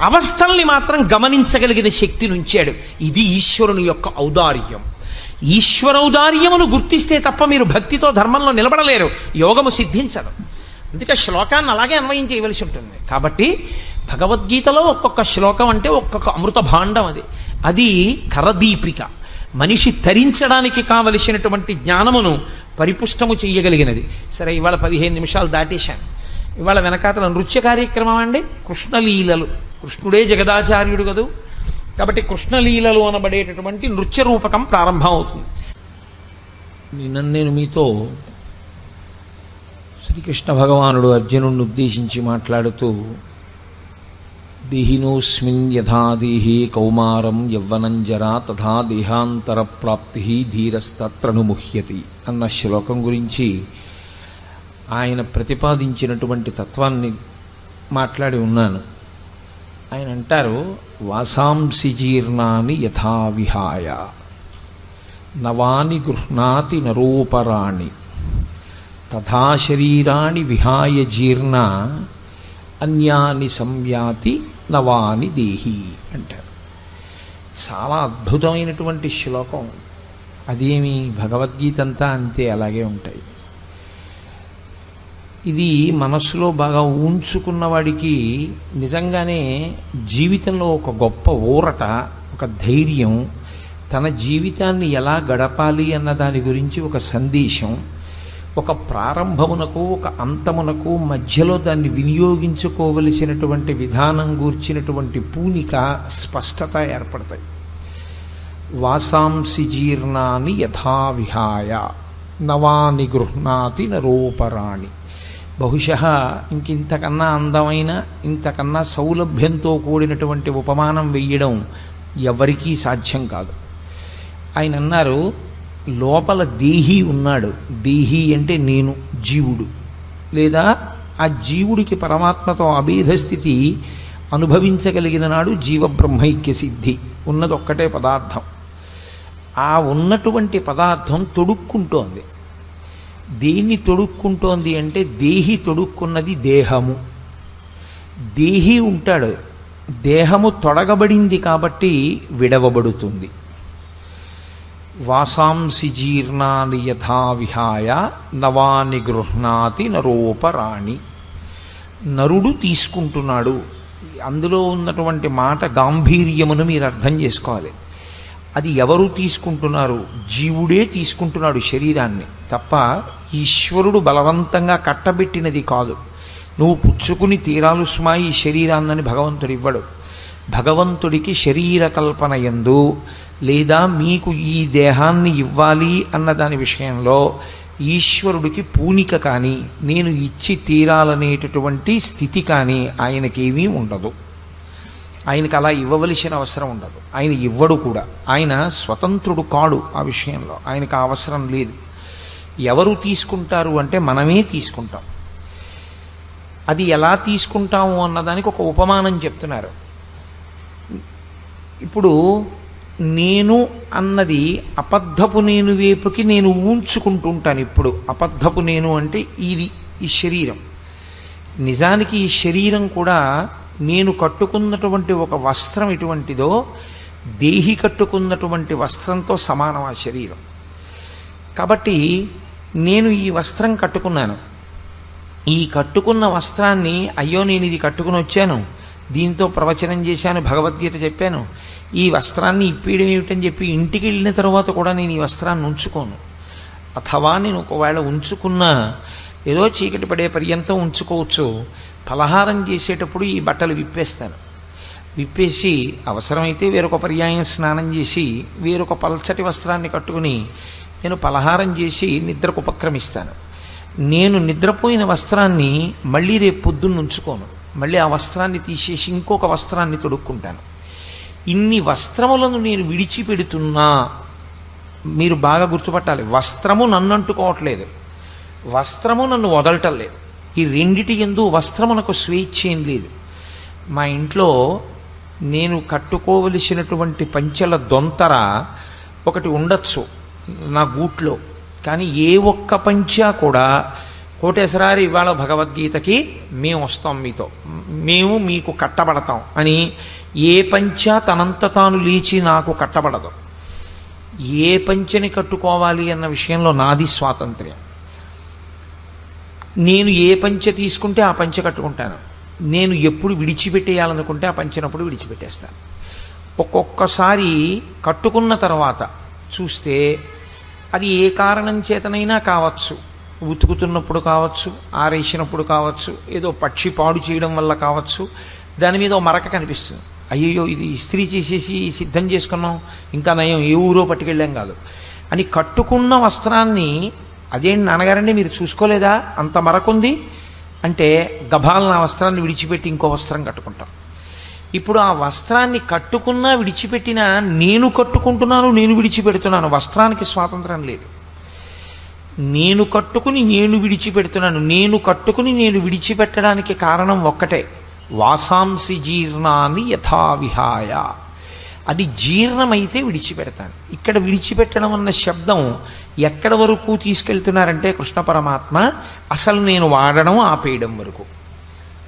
అవస్థల్ని మాత్రం గమనించగలిగిన శక్తిని ఉంచాడు. ఇది ఈశ్వరుని యొక్క ఔదార్యం. ఈశ్వరౌదార్యమును గుర్తిస్తే తప్ప మీరు భక్తితో ధర్మంలో నిలబడలేరు, యోగము సిద్ధించదు. అందుకే శ్లోకాన్ని అలాగే అన్వయం చేయవలసి ఉంటుంది. కాబట్టి భగవద్గీతలో ఒక్కొక్క శ్లోకం అంటే ఒక్కొక్క అమృత భాండం. అది కరదీపిక. మనిషి తరించడానికి కావలసినటువంటి జ్ఞానమును పరిపుష్టము చెయ్యగలిగినది. సరే, ఇవాళ 15 నిమిషాలు దాటేశాను. ఇవాళ వెనకాతల నృత్య కార్యక్రమం అండి, కృష్ణలీలలు. కృష్ణుడే జగదాచార్యుడు కదూ, కాబట్టి కృష్ణలీలలు అనబడేటటువంటి నృత్య రూపకం ప్రారంభం అవుతుంది. నేను మీతో శ్రీకృష్ణ భగవానుడు అర్జునుడిని ఉద్దేశించి మాట్లాడుతూ దేహినోస్మిన్ యథా దేహి కౌమారం యవ్వనంజరా తథా దేహాంతర ప్రాప్తి ధీరస్తత్రను ముహ్యతి అన్న శ్లోకం గురించి ఆయన ప్రతిపాదించినటువంటి తత్వాన్ని మాట్లాడి ఉన్నాను. ఆయన అంటారు, వాసాంసి జీర్ణాని యథా విహాయ నవాని గృహ్ణాతి నరోపరాణి తథా శరీరాణి విహాయ జీర్ణ అన్యాని సంయాతి నవాని దేహి అంటారు. చాలా అద్భుతమైనటువంటి శ్లోకం. అదేమి భగవద్గీత అంతా అంతే, అలాగే ఉంటాయి. ఇది మనస్సులో బాగా ఉంచుకున్న వాడికి నిజంగానే జీవితంలో ఒక గొప్ప ఊరట, ఒక ధైర్యం, తన జీవితాన్ని ఎలా గడపాలి అన్న దాని గురించి ఒక సందేశం, ఒక ప్రారంభమునకు ఒక అంతమునకు మధ్యలో దాన్ని వినియోగించుకోవలసినటువంటి విధానం గూర్చినటువంటి పూనిక, స్పష్టత ఏర్పడతాయి. వాసాంసి జీర్ణాని యథా విహాయ నవాని గృహ్ణాతి నరోపరాణి. బహుశः ఇంకింతకన్నా అందమైన ఇంతకన్నా సౌలభ్యంతో కూడినటువంటి ఉపమానం వెయ్యడం ఎవరికీ సాధ్యం కాదు. ఆయన అన్నారు, లోపల దేహి ఉన్నాడు. దేహి అంటే నేను, జీవుడు. లేదా ఆ జీవుడికి పరమాత్మతో అభేద స్థితి అనుభవించగలిగిన నాడు జీవబ్రహ్మైక్య సిద్ధి. ఉన్నది ఒక్కటే పదార్థం. ఆ ఉన్నటువంటి పదార్థం తొడుక్కుంటోంది. దేన్ని తొడుక్కుంటోంది అంటే దేహి తొడుక్కున్నది దేహము. దేహి ఉంటాడు, దేహము తొడగబడింది కాబట్టి విడవబడుతుంది. వాసాంసి జీర్ణాని యథా విహాయ నవాని గృహ్ణాతి నరోపరాణి. నరుడు తీసుకుంటున్నాడు. అందులో ఉన్నటువంటి మాట గాంభీర్యమును మీరు అర్థం చేసుకోవాలి. అది ఎవరు తీసుకుంటున్నారు? జీవుడే తీసుకుంటున్నాడు శరీరాన్ని తప్ప ఈశ్వరుడు బలవంతంగా కట్టబెట్టినది కాదు. నువ్వు పుచ్చుకుని తీరాలు సుమా ఈ శరీరాన్నని భగవంతుడు ఇవ్వడు. భగవంతుడికి శరీర కల్పన యందు లేదా మీకు ఈ దేహాన్ని ఇవ్వాలి అన్న దాని విషయంలో ఈశ్వరుడికి పూనిక కానీ నేను ఇచ్చి తీరాలనేటటువంటి స్థితి కానీ ఆయనకేమీ ఉండదు. ఆయనకు అలా ఇవ్వవలసిన అవసరం ఉండదు. ఆయన ఇవ్వడు కూడా. ఆయన స్వతంత్రుడు కాడు. ఆ విషయంలో ఆయనకు ఆ అవసరం లేదు. ఎవరు తీసుకుంటారు అంటే మనమే తీసుకుంటాం. అది ఎలా తీసుకుంటాము అన్నదానికి ఒక ఉపమానం చెప్తున్నారు. ఇప్పుడు నేను అన్నది అబద్ధపు నేను వైపుకి నేను ఊంచుకుంటూ ఉంటాను. ఇప్పుడు అబద్ధపు నేను అంటే ఇది ఈ శరీరం. నిజానికి ఈ శరీరం కూడా నేను కట్టుకున్నటువంటి ఒక వస్త్రం ఎటువంటిదో దేహి కట్టుకున్నటువంటి వస్త్రంతో సమానం ఆ శరీరం. కాబట్టి నేను ఈ వస్త్రం కట్టుకున్నాను. ఈ కట్టుకున్న వస్త్రాన్ని అయ్యో నేను ఇది కట్టుకుని వచ్చాను, దీంతో ప్రవచనం చేశాను, భగవద్గీత చెప్పాను, ఈ వస్త్రాన్ని ఇప్పేయడం ఏమిటని చెప్పి ఇంటికి వెళ్ళిన తర్వాత కూడా నేను ఈ వస్త్రాన్ని ఉంచుకోను. అథవా నేను ఒకవేళ ఉంచుకున్నా ఏదో చీకటి పడే పర్యంతం ఉంచుకోవచ్చు. ఫలహారం చేసేటప్పుడు ఈ బట్టలు విప్పేస్తాను. విప్పేసి అవసరమైతే వేరొక పర్యాయం స్నానం చేసి వేరొక పల్చటి వస్త్రాన్ని కట్టుకుని నేను పలహారం చేసి నిద్రకు ఉపక్రమిస్తాను. నేను నిద్రపోయిన వస్త్రాన్ని మళ్ళీ రేపు పొద్దున్న ఉంచుకోను. మళ్ళీ ఆ వస్త్రాన్ని తీసేసి ఇంకొక వస్త్రాన్ని తొడుక్కుంటాను. ఇన్ని వస్త్రములను నేను విడిచిపెడుతున్నా. మీరు బాగా గుర్తుపట్టాలి, వస్త్రము నన్ను అంటుకోవట్లేదు, వస్త్రము నన్ను వదలటం లేదు. ఈ రెండిటి యందు వస్త్రమునకు స్వేచ్ఛ ఏం లేదు. మా ఇంట్లో నేను కట్టుకోవలసినటువంటి పంచెల దొంతర ఒకటి ఉండొచ్చు నా గూట్లో, కానీ ఏ ఒక్క పంచా కూడా కోటేశ్వరారి ఇవాళ భగవద్గీతకి మేము వస్తాం, మీతో మేము మీకు కట్టబడతాం అని ఏ పంచ తనంత తాను లేచి నాకు కట్టబడదు. ఏ పంచని కట్టుకోవాలి అన్న విషయంలో నాది స్వాతంత్ర్యం. నేను ఏ పంచ తీసుకుంటే ఆ పంచ కట్టుకుంటాను. నేను ఎప్పుడు విడిచిపెట్టేయాలనుకుంటే ఆ పంచినప్పుడు విడిచిపెట్టేస్తాను. ఒక్కొక్కసారి కట్టుకున్న తర్వాత చూస్తే అది ఏ కారణం చేతనైనా కావచ్చు, ఉతుకుతున్నప్పుడు కావచ్చు, ఆరేసినప్పుడు కావచ్చు, ఏదో పక్షి పాడు చేయడం వల్ల కావచ్చు, దాని మీద ఓ మరక కనిపిస్తుంది. అయ్యో ఇది ఇస్త్రీ చేసేసి సిద్ధం చేసుకున్నాం, ఇంకా నయం ఏ ఊరో పట్టుకెళ్ళాం కాదు అని కట్టుకున్న వస్త్రాన్ని అదేంటి నాన్నగారండి మీరు చూసుకోలేదా అంత మరకుంది అంటే గభాలను ఆ వస్త్రాన్ని విడిచిపెట్టి ఇంకో వస్త్రం కట్టుకుంటాం. ఇప్పుడు ఆ వస్త్రాన్ని కట్టుకున్నా విడిచిపెట్టినా నేను కట్టుకుంటున్నాను, నేను విడిచిపెడుతున్నాను. వస్త్రానికి స్వాతంత్రం లేదు. నేను కట్టుకుని నేను విడిచిపెడుతున్నాను. నేను కట్టుకుని నేను విడిచిపెట్టడానికి కారణం ఒక్కటే, వాసాంసి జీర్ణాన్ని యథా విహాయ. అది జీర్ణమైతే విడిచిపెడతాను. ఇక్కడ విడిచిపెట్టడం అన్న శబ్దం ఎక్కడ వరకు తీసుకెళ్తున్నారంటే కృష్ణ పరమాత్మ అసలు నేను వాడడం ఆపేయడం వరకు.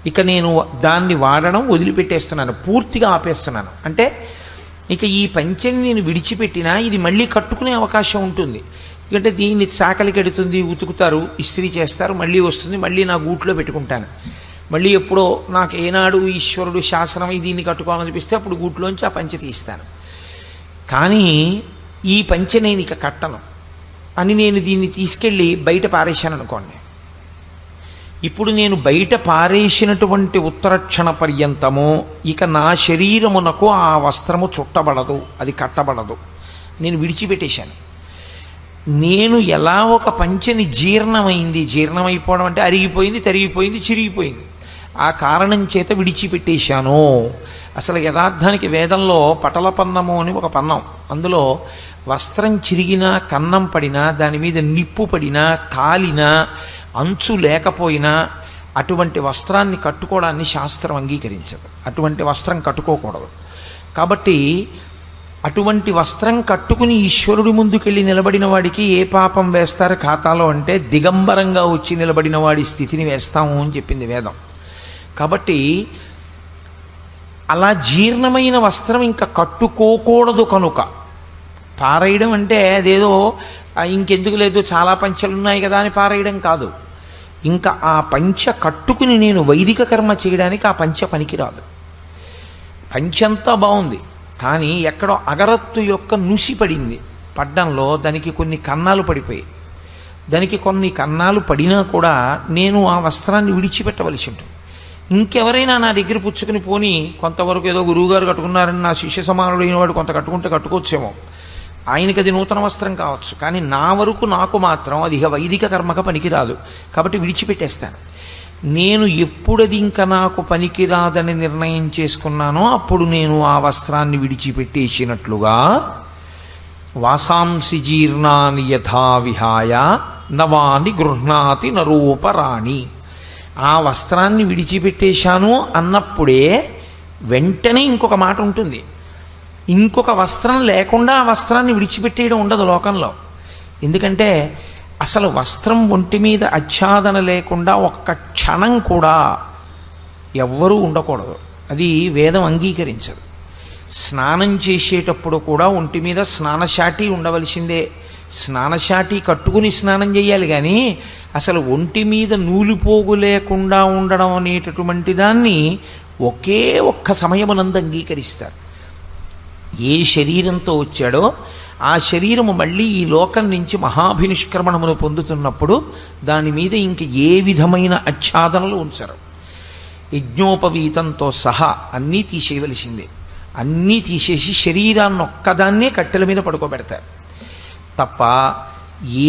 ఇక నేను దాన్ని వాడడం వదిలిపెట్టేస్తున్నాను, పూర్తిగా ఆపేస్తున్నాను. అంటే ఇక ఈ పంచెని నేను విడిచిపెట్టినా ఇది మళ్ళీ కట్టుకునే అవకాశం ఉంటుంది. ఎందుకంటే దీన్ని చాకలికి ఎడుతుంది, ఉతుకుతారు, ఇస్త్రీ చేస్తారు, మళ్ళీ వస్తుంది, మళ్ళీ నా గూట్లో పెట్టుకుంటాను. మళ్ళీ ఎప్పుడో నాకు ఏనాడు ఈశ్వరుడు శాసనమై దీన్ని కట్టుకోవాలనిపిస్తే అప్పుడు గూట్లోంచి ఆ పంచె తీస్తాను. కానీ ఈ పంచె నేను ఇక కట్టను అని నేను దీన్ని తీసుకెళ్ళి బయట పారేశాను అనుకోండి. ఇప్పుడు నేను బయట పారేసినటువంటి ఉత్తరక్షణ పర్యంతము ఇక నా శరీరమునకు ఆ వస్త్రము చుట్టబడదు, అది కట్టబడదు. నేను విడిచిపెట్టేశాను. నేను ఎలా ఒక పంచని జీర్ణమైపోవడం అంటే అరిగిపోయింది, తరిగిపోయింది, చిరిగిపోయింది, ఆ కారణం చేత విడిచిపెట్టేశాను. అసలు యథార్థానికి వేదంలో పటలపన్నము అని ఒక పన్నం, అందులో వస్త్రం చిరిగినా, కన్నం పడినా, దాని మీద నిప్పు పడినా, కాలినా, అంచు లేకపోయినా అటువంటి వస్త్రాన్ని కట్టుకోవడాన్ని శాస్త్రం అంగీకరించదు. అటువంటి వస్త్రం కట్టుకోకూడదు. కాబట్టి అటువంటి వస్త్రం కట్టుకుని ఈశ్వరుడి ముందుకెళ్ళి నిలబడిన వాడికి ఏ పాపం వేస్తారు ఖాతాలో అంటే దిగంబరంగా వచ్చి నిలబడిన వాడి స్థితిని వేస్తాము అని చెప్పింది వేదం. కాబట్టి అలా జీర్ణమైన వస్త్రం ఇంకా కట్టుకోకూడదు కనుక పారేయడం అంటే అదేదో ఇంకెందుకు లేదు చాలా పంచలు ఉన్నాయి కదా అని పారేయడం కాదు. ఇంకా ఆ పంచ కట్టుకుని నేను వైదిక కర్మ చేయడానికి ఆ పంచ పనికిరాదు. పంచంతా బాగుంది, కానీ ఎక్కడో అగరత్తు యొక్క నుసి పడింది, పడ్డంలో దానికి కొన్ని కన్నాలు పడిపోయాయి. దానికి కొన్ని కన్నాలు పడినా కూడా నేను ఆ వస్త్రాన్ని విడిచిపెట్టవలసి ఉంటుంది. ఇంకెవరైనా నా దగ్గర పుచ్చుకుని పోని కొంతవరకు ఏదో గురువుగారు కట్టుకున్నారని నా శిష్య సమానుడైన వాడు కొంత కట్టుకుంటే కట్టుకోవచ్చేమో, ఆయనకి అది నూతన వస్త్రం కావచ్చు, కానీ నా వరకు నాకు మాత్రం అది ఇక వైదిక కర్మక పనికిరాదు. కాబట్టి విడిచిపెట్టేస్తాను. నేను ఎప్పుడది ఇంకా నాకు పనికిరాదని నిర్ణయం చేసుకున్నానో అప్పుడు నేను ఆ వస్త్రాన్ని విడిచిపెట్టేసినట్లుగా వాసాంసి జీర్ణాని యథా విహాయ నవాని గృహ్ణాతి నరూపరాణి. ఆ వస్త్రాన్ని విడిచిపెట్టేశాను అన్నప్పుడే వెంటనే ఇంకొక మాట ఉంటుంది. ఇంకొక వస్త్రం లేకుండా ఆ వస్త్రాన్ని విడిచిపెట్టేయడం ఉండదు లోకంలో. ఎందుకంటే అసలు వస్త్రం ఒంటి మీద ఆచ్ఛాదన లేకుండా ఒక్క క్షణం కూడా ఎవ్వరూ ఉండకూడదు. అది వేదం అంగీకరించదు. స్నానం చేసేటప్పుడు కూడా ఒంటి మీద స్నానశాటి ఉండవలసిందే. స్నానశాటి కట్టుకుని స్నానం చేయాలి, కానీ అసలు ఒంటి మీద నూలుపోగు లేకుండా ఉండడం అనేటటువంటి దాన్ని ఒకే ఒక్క సమయమునందు అంగీకరిస్తారు. ఏ శరీరంతో వచ్చాడో ఆ శరీరము మళ్ళీ ఈ లోకం నుంచి మహాభినిష్క్రమణమును పొందుతున్నప్పుడు దాని మీద ఇంక ఏ విధమైన ఆచ్ఛాదనలు ఉంచరు. యజ్ఞోపవీతంతో సహా అన్నీ తీసేయవలసిందే. అన్నీ తీసేసి శరీరాన్ని ఒక్కదాన్నే కట్టెల మీద పడుకోబెడతారు తప్ప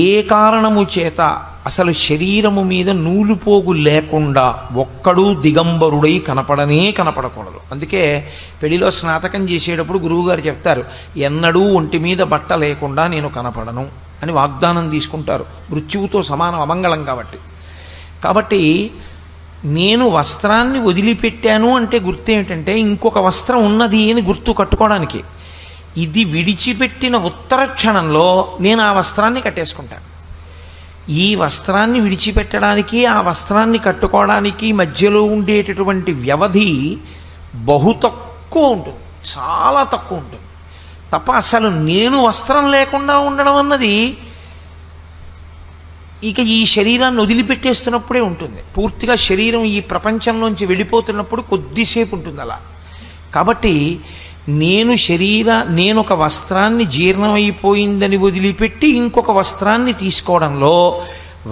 ఏ కారణము చేత అసలు శరీరము మీద నూలుపోగు లేకుండా ఒక్కడూ దిగంబరుడై కనపడకూడదు. అందుకే పెళ్లిలో స్నాతకం చేసేటప్పుడు గురువుగారు చెప్తారు, ఎన్నడూ ఒంటి మీద బట్ట లేకుండా నేను కనపడను అని వాగ్దానం తీసుకుంటారు. మృత్యువుతో సమానం, అమంగళం కాబట్టి నేను వస్త్రాన్ని వదిలిపెట్టాను అంటే గుర్తు ఏమిటంటే ఇంకొక వస్త్రం ఉన్నది అని గుర్తు కట్టుకోవడానికి. ఇది విడిచిపెట్టిన ఉత్తర క్షణంలో నేను ఆ వస్త్రాన్ని కట్టేసుకుంటాను. ఈ వస్త్రాన్ని విడిచిపెట్టడానికి ఆ వస్త్రాన్ని కట్టుకోవడానికి మధ్యలో ఉండేటటువంటి వ్యవధి బహు తక్కువ ఉంటుంది, చాలా తక్కువ ఉంటుంది తప్ప అసలు నేను వస్త్రం లేకుండా ఉండడం అన్నది ఇక ఈ శరీరాన్ని వదిలిపెట్టేస్తున్నప్పుడే ఉంటుంది. పూర్తిగా శరీరం ఈ ప్రపంచంలోంచి వెళ్ళిపోతున్నప్పుడు కొద్దిసేపు ఉంటుంది అలా. కాబట్టి నేను ఒక వస్త్రాన్ని జీర్ణమైపోయిందని వదిలిపెట్టి ఇంకొక వస్త్రాన్ని తీసుకోవడంలో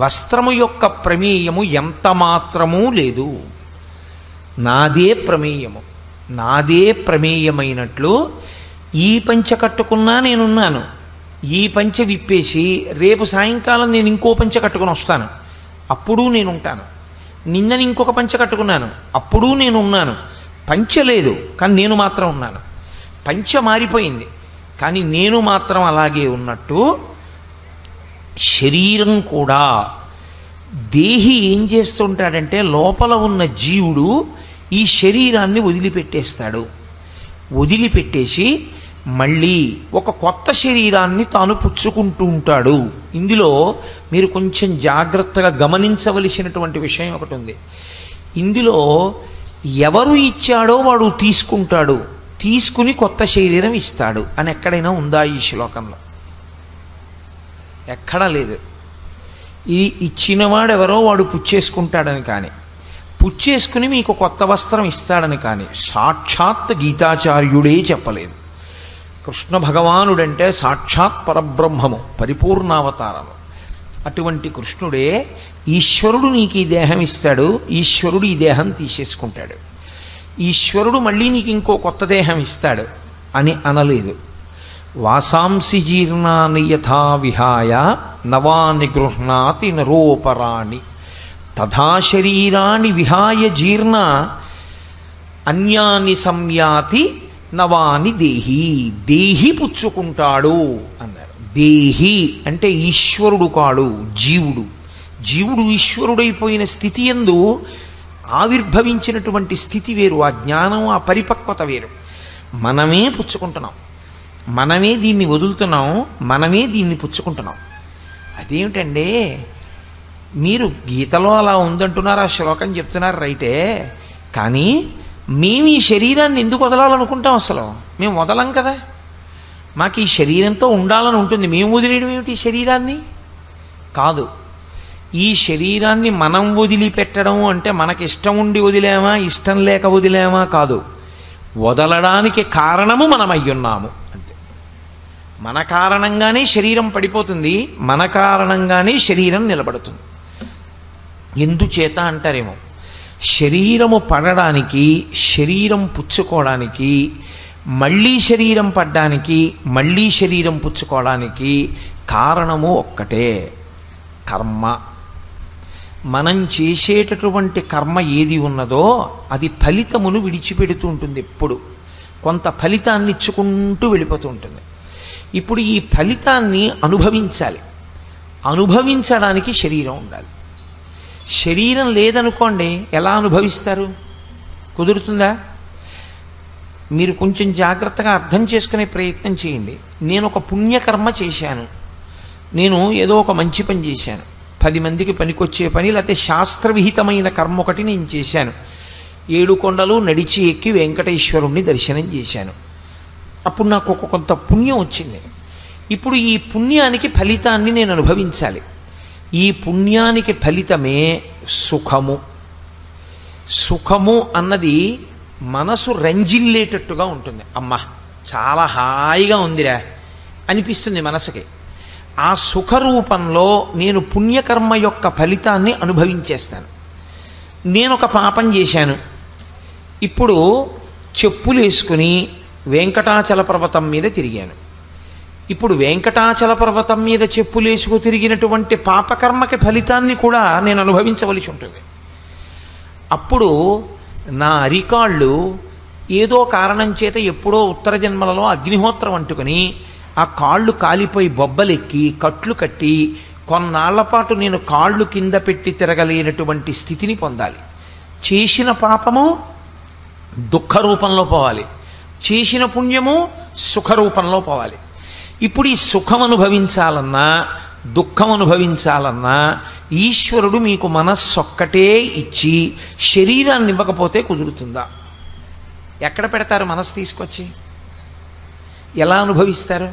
వస్త్రము యొక్క ప్రమేయము ఎంత మాత్రమూ లేదు. నాదే ప్రమేయమైనట్లు ఈ పంచ కట్టుకున్నా నేనున్నాను. ఈ పంచ విప్పేసి రేపు సాయంకాలం నేను ఇంకో పంచ కట్టుకుని వస్తాను, అప్పుడు నేనుంటాను. నిన్నని ఇంకొక పంచ కట్టుకున్నాను, అప్పుడు నేను ఉన్నాను. పంచ లేదు, కానీ నేను మాత్రం ఉన్నాను. పంచ మారిపోయింది, కానీ నేను మాత్రం అలాగే ఉన్నట్టు శరీరం కూడా. దేహి ఏం చేస్తుంటాడంటే లోపల ఉన్న జీవుడు ఈ శరీరాన్ని వదిలిపెట్టేస్తాడు. వదిలిపెట్టేసి మళ్ళీ ఒక కొత్త శరీరాన్ని తాను పుచ్చుకుంటూ ఉంటాడు. ఇందులో మీరు కొంచెం జాగ్రత్తగా గమనించవలసినటువంటి విషయం ఒకటి ఉంది. ఇందులో ఎవరు ఇచ్చాడో వాడు తీసుకుంటాడు, తీసుకుని కొత్త శరీరం ఇస్తాడు అని ఎక్కడైనా ఉందా ఈ శ్లోకంలో? ఎక్కడా లేదు. ఈ ఇచ్చినవాడెవరో వాడు పుచ్చేసుకుంటాడని కానీ, పుచ్చేసుకుని మీకు కొత్త వస్త్రం ఇస్తాడని కానీ సాక్షాత్ గీతాచార్యుడే చెప్పలేదు. కృష్ణ భగవానుడంటే సాక్షాత్ పరబ్రహ్మము, పరిపూర్ణావతారము. అటువంటి కృష్ణుడే ఈశ్వరుడు నీకు ఈ దేహం ఇస్తాడు, ఈశ్వరుడు ఈ దేహం తీసేసుకుంటాడు, ఈశ్వరుడు మళ్ళీ నీకు ఇంకో కొత్త దేహం ఇస్తాడు అని అనలేదు. వాసాంసి జీర్ణాని యథా విహాయ నవాని గృహ్ణాతి నరోపరాణి తథా శరీరాన్ని విహాయ జీర్ణ అన్యాని సంయాతి నవాని దేహి. దేహి పుచ్చుకుంటాడు అన్నారు. దేహి అంటే ఈశ్వరుడు కాడు, జీవుడు. జీవుడు ఈశ్వరుడైపోయిన స్థితి యందు ఆవిర్భవించినటువంటి స్థితి వేరు, ఆ జ్ఞానం, ఆ పరిపక్వత వేరు. మనమే పుచ్చుకుంటున్నాం, మనమే దీన్ని వదులుతున్నాం, మనమే దీన్ని పుచ్చుకుంటున్నాం. అదేమిటండి, మీరు గీతలో అలా ఉందంటున్నారు, ఆ శ్లోకం చెప్తున్నారు రైటే, కానీ మేము ఈ శరీరాన్ని ఎందుకు వదలాలనుకుంటాం? అసలు మేము వదలం కదా, మాకు ఈ శరీరంతో ఉండాలని ఉంటుంది. మేము వదిలేయడం ఏమిటి ఈ శరీరాన్ని? కాదు, ఈ శరీరాన్ని మనం వదిలిపెట్టడం అంటే మనకి ఇష్టం ఉండి వదిలేమా, ఇష్టం లేక వదిలేమా కాదు. వదలడానికి కారణము మనం అయ్యున్నాము అంతే. మన కారణంగానే శరీరం పడిపోతుంది, మన కారణంగానే శరీరం నిలబడుతుంది. ఎందుచేత అంటారేమో, శరీరము పడడానికి, శరీరం పుచ్చుకోవడానికి, మళ్ళీ శరీరం పడ్డానికి, మళ్ళీ శరీరం పుచ్చుకోవడానికి కారణము ఒక్కటే, కర్మ. మనం చేసేటటువంటి కర్మ ఏది ఉన్నదో అది ఫలితమును విడిచిపెడుతూ ఉంటుంది. ఎప్పుడు కొంత ఫలితాన్ని ఇచ్చుకుంటూ వెళ్ళిపోతూ ఉంటుంది. ఇప్పుడు ఈ ఫలితాన్ని అనుభవించాలి, అనుభవించడానికి శరీరం ఉండాలి. శరీరం లేదనుకోండి, ఎలా అనుభవిస్తారు? కుదురుతుందా? మీరు కొంచెం జాగ్రత్తగా అర్థం చేసుకునే ప్రయత్నం చేయండి. నేను ఒక పుణ్యకర్మ చేశాను, నేను ఏదో ఒక మంచి పని చేశాను, 10 మందికి పనికొచ్చే పని, లేకపోతే శాస్త్రవిహితమైన కర్మ ఒకటి నేను చేశాను. 7 కొండలు నడిచి ఎక్కి వెంకటేశ్వరుణ్ణి దర్శనం చేశాను. అప్పుడు నాకు కొంత పుణ్యం వచ్చింది. ఇప్పుడు ఈ పుణ్యానికి ఫలితాన్ని నేను అనుభవించాలి. ఈ పుణ్యానికి ఫలితమే సుఖము. సుఖము అన్నది మనసు రంజిల్లేటట్టుగా ఉంటుంది. అమ్మా చాలా హాయిగా ఉందిరా అనిపిస్తుంది మనసుకి. ఆ సుఖ రూపంలో నేను పుణ్యకర్మ యొక్క ఫలితాన్ని అనుభవించేస్తాను. నేను ఒక పాపం చేశాను, ఇప్పుడు చెప్పులు వేసుకుని వెంకటాచల పర్వతం మీద తిరిగాను. ఇప్పుడు వెంకటాచల పర్వతం మీద చెప్పులేసుకు తిరిగినటువంటి పాపకర్మకి ఫలితాన్ని కూడా నేను అనుభవించవలసి ఉంటుంది. అప్పుడు నా అరికాళ్ళు ఏదో కారణం చేత ఎప్పుడో ఉత్తర జన్మలలో అగ్నిహోత్రం అంటుకొని ఆ కాళ్ళు కాలిపోయి బొబ్బలెక్కి కట్లు కట్టి కొన్నాళ్ల పాటు నేను కాళ్ళు కింద పెట్టి తిరగలేనటువంటి స్థితిని పొందాలి. చేసిన పాపము దుఃఖ రూపంలో పోవాలి, చేసిన పుణ్యము సుఖ రూపంలో పోవాలి. ఇప్పుడు ఈ సుఖం అనుభవించాలన్నా దుఃఖం అనుభవించాలన్నా ఈశ్వరుడు మీకు మనస్సొక్కటే ఇచ్చి శరీరాన్ని ఇవ్వకపోతే కుదురుతుందా? ఎక్కడ పెడతారు మనస్సు తీసుకొచ్చి? ఎలా అనుభవిస్తారు?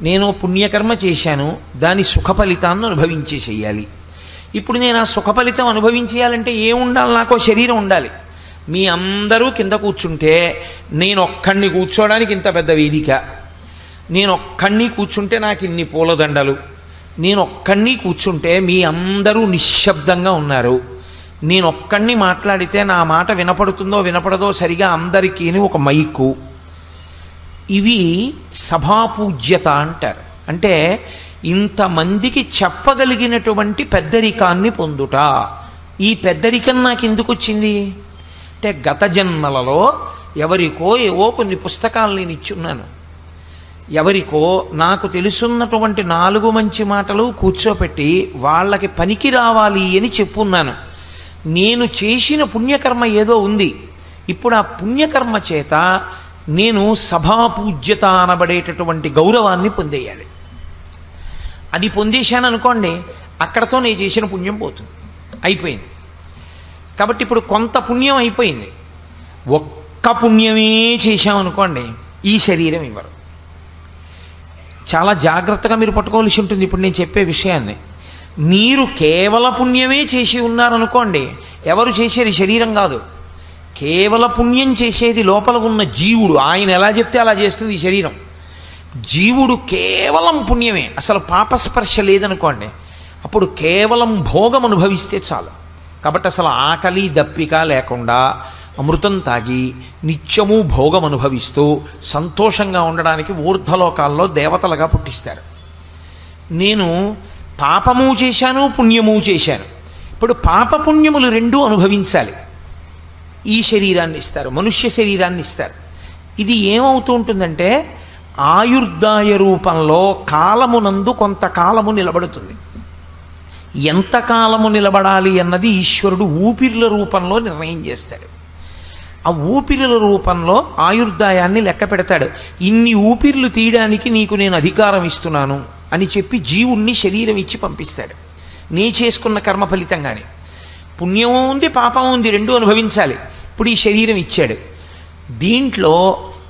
నేను పుణ్యకర్మ చేశాను, దాని సుఖ ఫలితాన్ని అనుభవించేసేయాలి. ఇప్పుడు నేను ఆ సుఖ ఫలితం అనుభవించేయాలంటే ఏముండాలి? నాకో శరీరం ఉండాలి. మీ అందరూ కింద కూర్చుంటే నేను ఒక్కడిని కూర్చోవడానికి ఇంత పెద్ద వేదిక, నేను ఒక్కడిని కూర్చుంటే నాకు ఇన్ని పూలదండలు, నేను ఒక్కడిని కూర్చుంటే మీ అందరూ నిశ్శబ్దంగా ఉన్నారు, నేను ఒక్కడిని మాట్లాడితే నా మాట వినపడుతుందో వినపడదో సరిగా అందరికీ ఒక మైకు. ఇవి సభాపూజ్యత అంటారు. అంటే ఇంతమందికి చెప్పగలిగినటువంటి పెద్దరికాన్ని పొందుట. ఈ పెద్దరికం నాకు ఎందుకు వచ్చింది అంటే, గత జన్మలలో ఎవరికో ఏవో కొన్ని పుస్తకాలు నేను ఇచ్చున్నాను, ఎవరికో నాకు తెలుసున్నటువంటి 4 మంచి మాటలు కూర్చోపెట్టి వాళ్ళకి పనికి రావాలి అని చెప్పున్నాను. నేను చేసిన పుణ్యకర్మ ఏదో ఉంది. ఇప్పుడు ఆ పుణ్యకర్మ చేత నేను సభాపూజ్యత అనబడేటటువంటి గౌరవాన్ని పొందేయాలి. అది పొందేశాను అనుకోండి, అక్కడతో నేను చేసిన పుణ్యం పోతుంది, అయిపోయింది. కాబట్టి ఇప్పుడు కొంత పుణ్యం అయిపోయింది. ఒక్క పుణ్యమే చేశామనుకోండి, ఈ శరీరం ఇవ్వరు. చాలా జాగ్రత్తగా మీరు పట్టుకోవాల్సి ఉంటుంది ఇప్పుడు నేను చెప్పే విషయాన్ని. మీరు కేవల పుణ్యమే చేసి ఉన్నారనుకోండి, ఎవరు చేసేది శరీరం కాదు, కేవల పుణ్యం చేసేది లోపల ఉన్న జీవుడు. ఆయన ఎలా చెప్తే అలా చేస్తుంది ఈ శరీరం. జీవుడు కేవలం పుణ్యమే, అసలు పాపస్పర్శ లేదనుకోండి, అప్పుడు కేవలం భోగం అనుభవిస్తే చాలు. కాబట్టి అసలు ఆకలి దప్పిక లేకుండా అమృతం తాగి నిత్యము భోగం అనుభవిస్తూ సంతోషంగా ఉండడానికి ఊర్ధ్వలోకాల్లో దేవతలుగా పుట్టిస్తారు. నేను పాపము చేశాను, పుణ్యము చేశాను. ఇప్పుడు పాపపుణ్యములు రెండూ అనుభవించాలి. ఈ శరీరాన్ని ఇస్తారు, మనుష్య శరీరాన్ని ఇస్తారు. ఇది ఏమవుతూ ఉంటుందంటే ఆయుర్దాయ రూపంలో కాలమునందు కొంతకాలము నిలబడుతుంది. ఎంతకాలము నిలబడాలి అన్నది ఈశ్వరుడు ఊపిరిల రూపంలో నిర్ణయం చేస్తాడు. ఆ ఊపిరిల రూపంలో ఆయుర్దాయాన్ని లెక్క పెడతాడు. ఇన్ని ఊపిర్లు తీయడానికి నీకు నేను అధికారం ఇస్తున్నాను అని చెప్పి జీవుణ్ణి శరీరం ఇచ్చి పంపిస్తాడు. నీ చేసుకున్న కర్మ ఫలితంగానే పుణ్యము ఉంది, పాపము ఉంది, రెండూ అనుభవించాలి. ఇప్పుడు ఈ శరీరం ఇచ్చాడు. దీంట్లో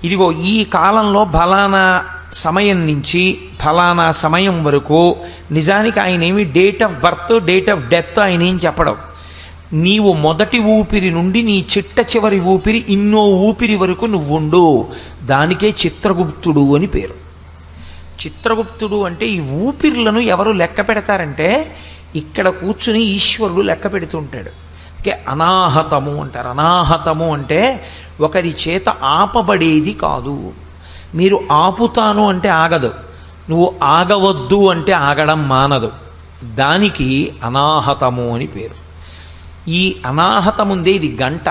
ఇదిగో ఈ కాలంలో ఫలానా సమయం నుంచి ఫలానా సమయం వరకు, నిజానికి ఆయన ఏమి date of birth date of death ఆయన ఏం చెప్పడం. నీవు మొదటి ఊపిరి నుండి నీ చిట్ట చివరి ఊపిరి ఇన్నో ఊపిరి వరకు నువ్వుండు. దానికే చిత్రగుప్తుడు అని పేరు. చిత్రగుప్తుడు అంటే ఈ ఊపిర్లను ఎవరు లెక్క పెడతారంటే ఇక్కడ కూర్చుని ఈశ్వరుడు లెక్క పెడుతుంటాడు. అనాహతము అంటారు. అనాహతము అంటే ఒకరి చేత ఆపబడేది కాదు. మీరు ఆపుతాను అంటే ఆగదు, నువ్వు ఆగవద్దు అంటే ఆగడం మానదు. దానికి అనాహతము అని పేరు. ఈ అనాహతముందే ఇది గంట.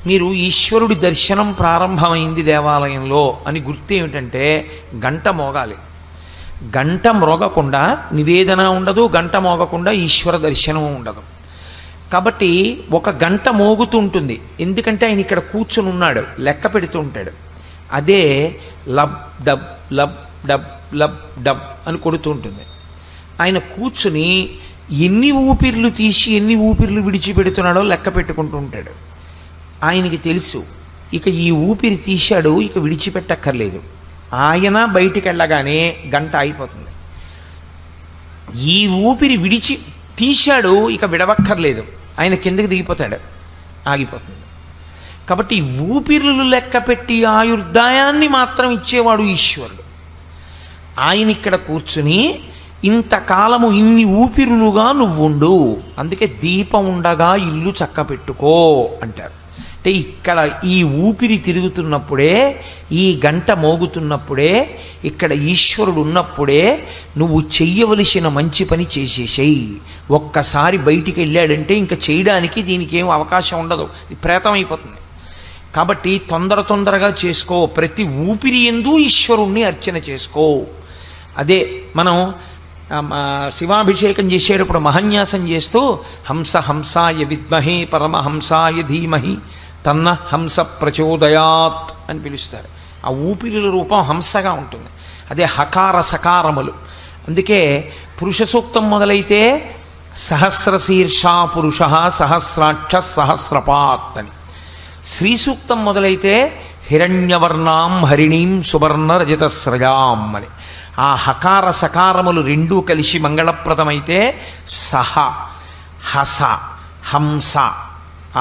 మీరు ఈశ్వరుడి దర్శనం ప్రారంభమైంది దేవాలయంలో అని గుర్తు ఏమిటంటే గంట మోగాలి. గంట మ్రోగకుండా నివేదన ఉండదు, గంట మోగకుండా ఈశ్వర దర్శనం ఉండదు. కాబట్టి ఒక గంట మోగుతూ ఉంటుంది. ఎందుకంటే ఆయన ఇక్కడ కూర్చుని ఉన్నాడు, లెక్క పెడుతూ ఉంటాడు. అదే lub dub lub dub lub dub అని కొడుతూ ఉంటుంది. ఆయన కూర్చుని ఎన్ని ఊపిర్లు తీసి ఎన్ని ఊపిర్లు విడిచిపెడుతున్నాడో లెక్క పెట్టుకుంటూ ఉంటాడు. ఆయనకి తెలుసు ఇక ఈ ఊపిరి తీశాడు, ఇక విడిచిపెట్టక్కర్లేదు. ఆయన బయటికి వెళ్ళగానే గంట అయిపోతుంది. ఈ ఊపిరి తీశాడు, ఇక విడవక్కర్లేదు, ఆయన కిందకి దిగిపోతాడు, ఆగిపోతుంది. కాబట్టి ఊపిరులు లెక్క పెట్టి ఆయుర్దాయాన్ని మాత్రం ఇచ్చేవాడు ఈశ్వరుడు. ఆయన ఇక్కడ కూర్చుని ఇంతకాలము ఇన్ని ఊపిరులుగా నువ్వుండు, అందుకే దీపం ఉండగా ఇల్లు చక్క పెట్టుకో అంటారు. అంటే ఇక్కడ ఈ ఊపిరి తిరుగుతున్నప్పుడే, ఈ గంట మోగుతున్నప్పుడే, ఇక్కడ ఈశ్వరుడు ఉన్నప్పుడే నువ్వు చెయ్యవలసిన మంచి పని చేసేసేయి. ఒక్కసారి బయటికి వెళ్ళాడంటే ఇంకా చేయడానికి దీనికి ఏం అవకాశం ఉండదు, ప్రేతం అయిపోతుంది. కాబట్టి తొందరగా చేసుకో. ప్రతి ఊపిరి యందు ఈశ్వరుణ్ణి అర్చన చేసుకో. అదే మనం శివాభిషేకం చేసేటప్పుడు మహన్యాసం చేస్తూ హంస హంసాయ విద్మహే పరమహంసాయ ధీమహి తన్న హంస ప్రచోదయాత్ అని పిలుస్తారు. ఆ ఊపిరిల రూపం హంసగా ఉంటుంది. అదే హకార సకారములు. అందుకే పురుష సూక్తం మొదలైతే సహస్రశీర్షా పురుష సహస్రాక్ష సహస్రపాత్ అని, శ్రీ సూక్తం మొదలైతే హిరణ్యవర్ణాం హరిణీం సువర్ణ రజతస్రజాం అని. ఆ హకార సకారములు రెండూ కలిసి మంగళప్రదమైతే సహ హస హంస,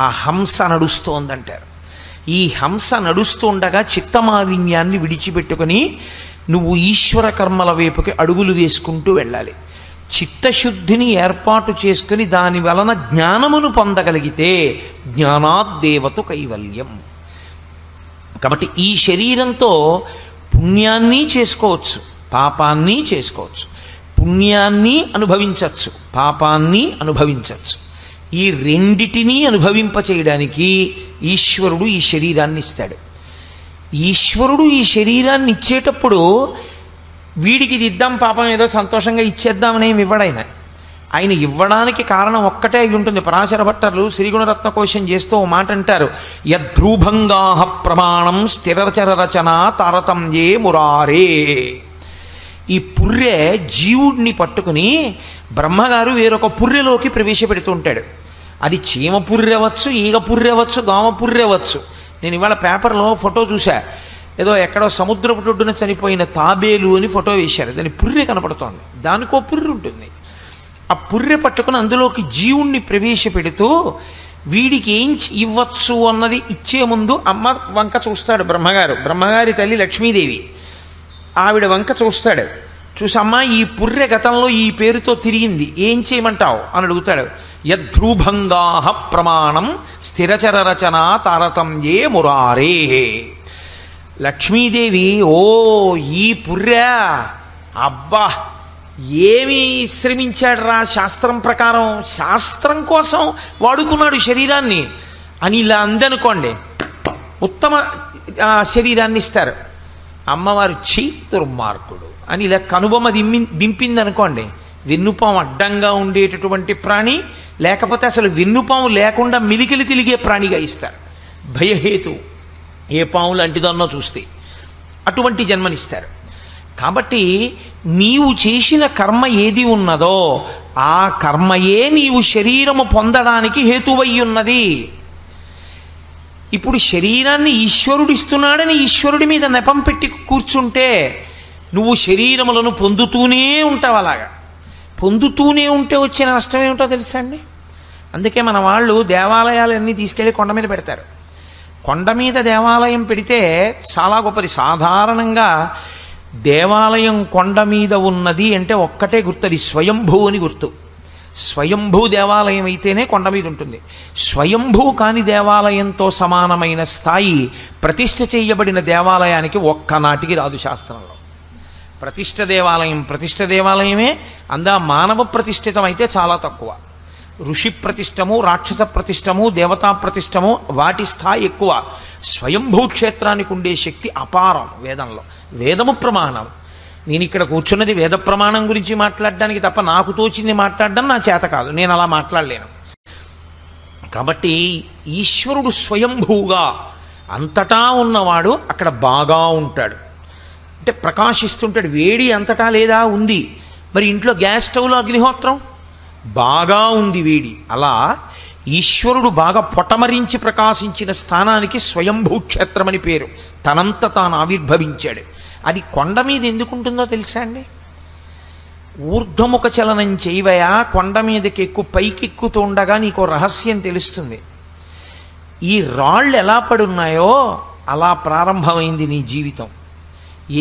ఆ హంస నడుస్తోందంటారు. ఈ హంస నడుస్తుండగా చిత్తమాలిన్యాన్ని విడిచిపెట్టుకొని నువ్వు ఈశ్వర కర్మల వైపుకి అడుగులు వేసుకుంటూ వెళ్ళాలి. చిత్తశుద్ధిని ఏర్పాటు చేసుకుని దాని వలన జ్ఞానమును పొందగలిగితే జ్ఞానాద్దేవతు కైవల్యం. కాబట్టి ఈ శరీరంతో పుణ్యాన్ని చేసుకోవచ్చు, పాపాన్ని చేసుకోవచ్చు. పుణ్యాన్ని అనుభవించవచ్చు, పాపాన్ని అనుభవించవచ్చు. ఈ రెండిటినీ అనుభవింపచేయడానికి ఈశ్వరుడు ఈ శరీరాన్ని ఇస్తాడు. ఈశ్వరుడు ఈ శరీరాన్ని ఇచ్చేటప్పుడు వీడికి ఇది ఇద్దాం, పాపం ఏదో సంతోషంగా ఇచ్చేద్దామని ఏమి ఇవ్వడాయన. ఆయన ఇవ్వడానికి కారణం ఒక్కటే అయి ఉంటుంది. పరాశర భట్టర్లు శ్రీగుణరత్న కోశం చేస్తూ ఓ మాట అంటారు, యద్రూభంగాహ ప్రమాణం స్థిరచర రచన తారతమ్యే మురారే. ఈ పుర్రె జీవుడిని పట్టుకుని బ్రహ్మగారు వేరొక పుర్రెలోకి ప్రవేశపెడుతూ ఉంటాడు. అది చీమ పుర్రెవచ్చు, ఈగ పుర్రెవచ్చు, దోమ పుర్రెవచ్చు. నేను ఇవాళ పేపర్లో ఫోటో చూసా, ఏదో ఎక్కడో సముద్రపు ఒడ్డున చనిపోయిన తాబేలు అని ఫోటో వేశారు. దాని పుర్రె కనపడుతోంది, దానికో పుర్రె ఉంటుంది. ఆ పుర్రె పట్టుకుని అందులోకి జీవుణ్ణి ప్రవేశపెడుతూ వీడికి ఏం ఇవ్వచ్చు అన్నది ఇచ్చే ముందు అమ్మ వంక చూస్తాడు బ్రహ్మగారు. బ్రహ్మగారి తల్లి లక్ష్మీదేవి, ఆవిడ వంక చూస్తాడు. చూసమ్మా ఈ పుర్రె గతంలో ఈ పేరుతో తిరిగింది, ఏం చేయమంటావు అని అడుగుతాడు. యద్భ్రూభంగా ప్రమాణం స్థిరచర రచన తారతమ్యే మురారే. లక్ష్మీదేవి, ఓ ఈ పుర్రె, అబ్బా ఏమి శ్రమించాడు రా శాస్త్రం ప్రకారం, శాస్త్రం కోసం వాడుకున్నాడు శరీరాన్ని అని ఇలా అందనుకోండి, ఉత్తమ శరీరాన్ని ఇస్తారు. అమ్మవారు ఛీ దుర్మార్గుడు అని ఇలా కనుబొమ్మ దింపిందనుకోండి, వెన్నుపాము అడ్డంగా ఉండేటటువంటి ప్రాణి, లేకపోతే అసలు వెన్నుపాము లేకుండా మిలికిలి తిరిగే ప్రాణిగా ఇస్తారు. భయహేతు ఏ పాము లాంటిదన్నో చూస్తే అటువంటి జన్మనిస్తారు. కాబట్టి నీవు చేసిన కర్మ ఏది ఉన్నదో ఆ కర్మయే నీవు శరీరము పొందడానికి హేతువయ్యున్నది. ఇప్పుడు శరీరాన్ని ఈశ్వరుడు ఇస్తున్నాడని ఈశ్వరుడి మీద నెపం పెట్టి కూర్చుంటే నువ్వు శరీరములను పొందుతూనే ఉంటావు. అలాగా పొందుతూనే ఉంటే వచ్చిన నష్టం ఏమిటో తెలుసా అండి? అందుకే మన వాళ్ళు దేవాలయాలన్నీ తీసుకెళ్ళి కొండ మీద పెడతారు. కొండ మీద దేవాలయం పెడితే చాలా గొప్పది. సాధారణంగా దేవాలయం కొండ మీద ఉన్నది అంటే ఒక్కటే గుర్తు, అది స్వయంభూ అని గుర్తు. స్వయంభూ దేవాలయం అయితేనే కొండ మీద ఉంటుంది. స్వయంభూ కాని దేవాలయంతో సమానమైన స్థాయి ప్రతిష్ఠ చేయబడిన దేవాలయానికి ఒక్కనాటికి రాదు శాస్త్రంలో. ప్రతిష్ఠ దేవాలయమే. అందా మానవ ప్రతిష్ఠితం అయితే చాలా తక్కువ. ఋషి ప్రతిష్టము, రాక్షస ప్రతిష్టము, దేవతా ప్రతిష్టము వాటి స్థాయి ఎక్కువ. స్వయంభూ క్షేత్రానికి ఉండే శక్తి అపారం. వేదము ప్రమాణం. నేను ఇక్కడ కూర్చున్నది వేద ప్రమాణం గురించి మాట్లాడడానికి తప్ప నాకు తోచింది మాట్లాడడం నా చేత కాదు, నేను అలా మాట్లాడలేను. కాబట్టి ఈశ్వరుడు స్వయంభూగా అంతటా ఉన్నవాడు అక్కడ బాగా ఉంటాడు, అంటే ప్రకాశిస్తుంటాడు. వేడి అంతటా లేదా? ఉంది. మరి ఇంట్లో గ్యాస్ స్టవ్లో అగ్నిహోత్రం బాగా ఉంది వేడి. అలా ఈశ్వరుడు బాగా పొటమరించి ప్రకాశించిన స్థానానికి స్వయంభూ క్షేత్రం అని పేరు. తనంత తాను ఆవిర్భవించాడు. అది కొండ మీద ఎందుకుంటుందో తెలుసా అండి? ఊర్ధ్వముఖ చలనం చేయవయా, కొండ మీదకి పైకెక్కుతూ ఉండగా నీకు రహస్యం తెలుస్తుంది. ఈ రాళ్ళు ఎలా పడున్నాయో అలా ప్రారంభమైంది నీ జీవితం.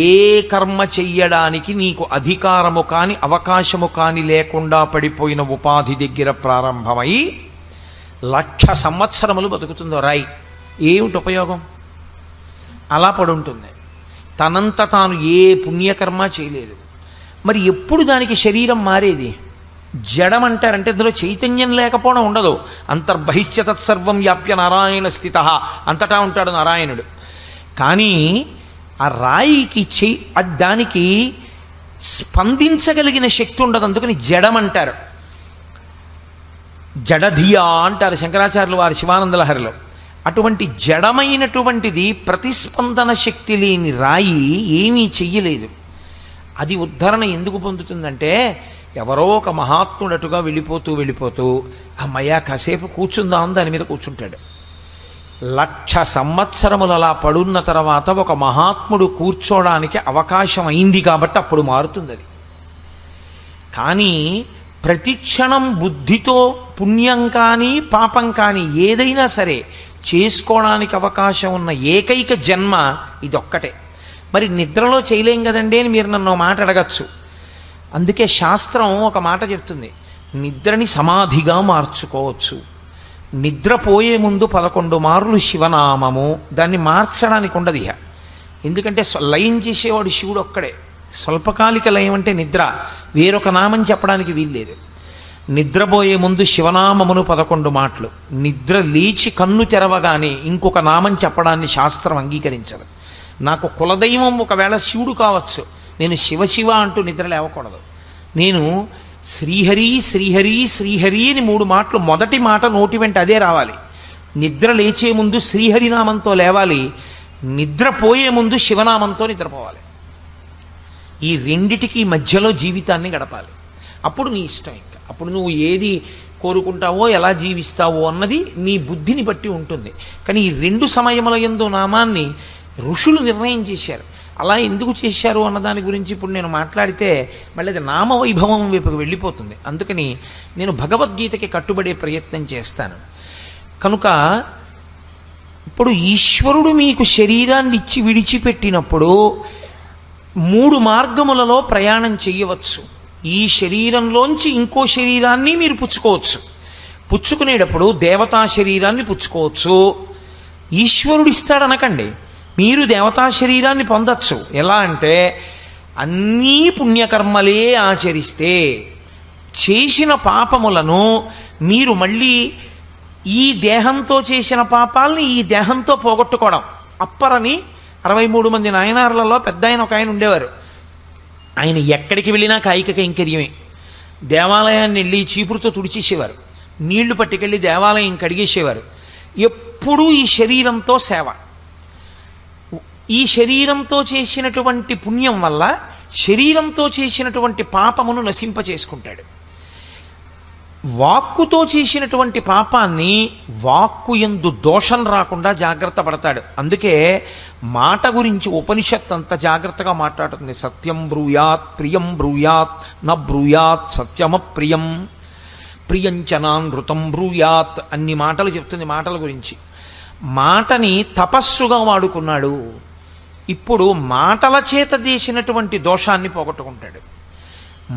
ఏ కర్మ చెయ్యడానికి నీకు అధికారము కాని అవకాశము కాని లేకుండా పడిపోయిన ఉపాధి దగ్గర ప్రారంభమై 1,00,000 సంవత్సరములు బతుకుతుందో రాయి, ఏమిటి ఉపయోగం? అలా పడుంటుంది. తనంత తాను ఏ పుణ్యకర్మ చేయలేదు. మరి ఎప్పుడు దానికి శరీరం మారేది? జడం అంటారంటే అందులో చైతన్యం లేకపోవడం ఉండదు. అంతర్బహిష్య తత్సర్వం వ్యాప్య నారాయణ స్థిత, అంతటా ఉంటాడు నారాయణుడు. కానీ ఆ రాయికి దానికి స్పందించగలిగిన శక్తి ఉండదు, అందుకని జడం అంటారు. జడధియా అంటారు శంకరాచార్యులు వారి శివానందలహరిలో. అటువంటి జడమైనటువంటిది ప్రతిస్పందన శక్తి లేని రాయి ఏమీ చెయ్యలేదు. అది ఉద్ధరణ ఎందుకు పొందుతుందంటే ఎవరో ఒక మహాత్ముడటుగా వెళ్ళిపోతూ అమ్మయ్య కాసేపు కూర్చుందాం దాని మీద కూర్చుంటాడు. 1,00,000 సంవత్సరములు అలా పడున్న తర్వాత ఒక మహాత్ముడు కూర్చోడానికి అవకాశం అయింది కాబట్టి అప్పుడు మారుతుంది అది. కానీ ప్రతిక్షణం బుద్ధితో పుణ్యం కానీ పాపం కానీ ఏదైనా సరే చేసుకోవడానికి అవకాశం ఉన్న ఏకైక జన్మ ఇదొక్కటే. మరి నిద్రలో చేయలేం కదండి అని మీరు నన్ను మాట అడగచ్చు. అందుకే శాస్త్రం ఒక మాట చెప్తుంది, నిద్రని సమాధిగా మార్చుకోవచ్చు. నిద్రపోయే ముందు 11 మార్లు శివనామము, దాన్ని మార్చడానికి ఉండదు ఇహ. ఎందుకంటే లయం చేసేవాడు శివుడు ఒక్కడే. స్వల్పకాలిక లయం అంటే నిద్ర, వేరొక నామం చెప్పడానికి వీల్లేదు. నిద్రపోయే ముందు శివనామమును 11 మాటలు, నిద్ర లేచి కన్ను తెరవగానే ఇంకొక నామం చెప్పడాన్ని శాస్త్రం అంగీకరించదు. నాకు కులదైవం ఒకవేళ శివుడు కావచ్చు, నేను శివ అంటూ నిద్ర లేవకూడదు. నేను శ్రీహరి శ్రీహరి శ్రీహరి అని 3 మాటలు, మొదటి మాట నోటి వెంట అదే రావాలి. నిద్ర లేచే ముందు శ్రీహరినామంతో లేవాలి, నిద్రపోయే ముందు శివనామంతో నిద్రపోవాలి. ఈ రెండిటికి మధ్యలో జీవితాన్ని గడపాలి. అప్పుడు నీ ఇష్టం. ఇంకా అప్పుడు నువ్వు ఏది కోరుకుంటావో ఎలా జీవిస్తావో అన్నది నీ బుద్ధిని బట్టి ఉంటుంది. కానీ ఈ 2 సమయముల యందు నామాన్ని ఋషులు నిర్ణయం చేశారు. అలా ఎందుకు చేశారు అన్న దాని గురించి ఇప్పుడు నేను మాట్లాడితే మళ్ళీ అది నామవైభవం వైపుకి వెళ్ళిపోతుంది. అందుకని నేను భగవద్గీతకి కట్టుబడే ప్రయత్నం చేస్తాను. కనుక ఇప్పుడు ఈశ్వరుడు మీకు శరీరాన్ని ఇచ్చి విడిచిపెట్టినప్పుడు 3 మార్గములలో ప్రయాణం చెయ్యవచ్చు. ఈ శరీరంలోంచి ఇంకో శరీరాన్ని మీరు పుచ్చుకోవచ్చు. పుచ్చుకునేటప్పుడు దేవతా శరీరాన్ని పుచ్చుకోవచ్చు. ఈశ్వరుడు ఇస్తాడనకండి, మీరు దేవతా శరీరాన్ని పొందొచ్చు. ఎలా అంటే అన్నీ పుణ్యకర్మలే ఆచరిస్తే చేసిన పాపములను మీరు మళ్ళీ ఈ దేహంతో చేసిన పాపాలని ఈ దేహంతో పోగొట్టుకోవడం. అప్పరని 63 మంది నాయనార్లలో పెద్ద ఆయన ఒక ఆయన ఉండేవారు. ఆయన ఎక్కడికి వెళ్ళినా కాయిక కైంకర్యమే. దేవాలయాన్ని వెళ్ళి చీపురుతో తుడిచేసేవారు, నీళ్లు పట్టుకెళ్ళి దేవాలయం కడిగేసేవారు. ఎప్పుడూ ఈ శరీరంతో సేవ. ఈ శరీరంతో చేసినటువంటి పుణ్యం వల్ల శరీరంతో చేసినటువంటి పాపమును నశింపచేసుకుంటాడు. వాక్కుతో చేసినటువంటి పాపాన్ని వాక్కు యందు దోషం రాకుండా జాగ్రత్త పడతాడు. అందుకే మాట గురించి ఉపనిషత్ అంత జాగ్రత్తగా మాట్లాడుతుంది. సత్యం బ్రూయాత్ ప్రియం బ్రూయాత్ న బ్రూయాత్ సత్యమప్రియం ప్రియంచనానృతం బ్రూయాత్ అన్ని మాటలు చెప్తుంది మాటల గురించి. మాటని తపస్సుగా వాడుకున్నాడు. ఇప్పుడు మాటల చేత చేసినటువంటి దోషాన్ని పోగొట్టుకుంటాడు.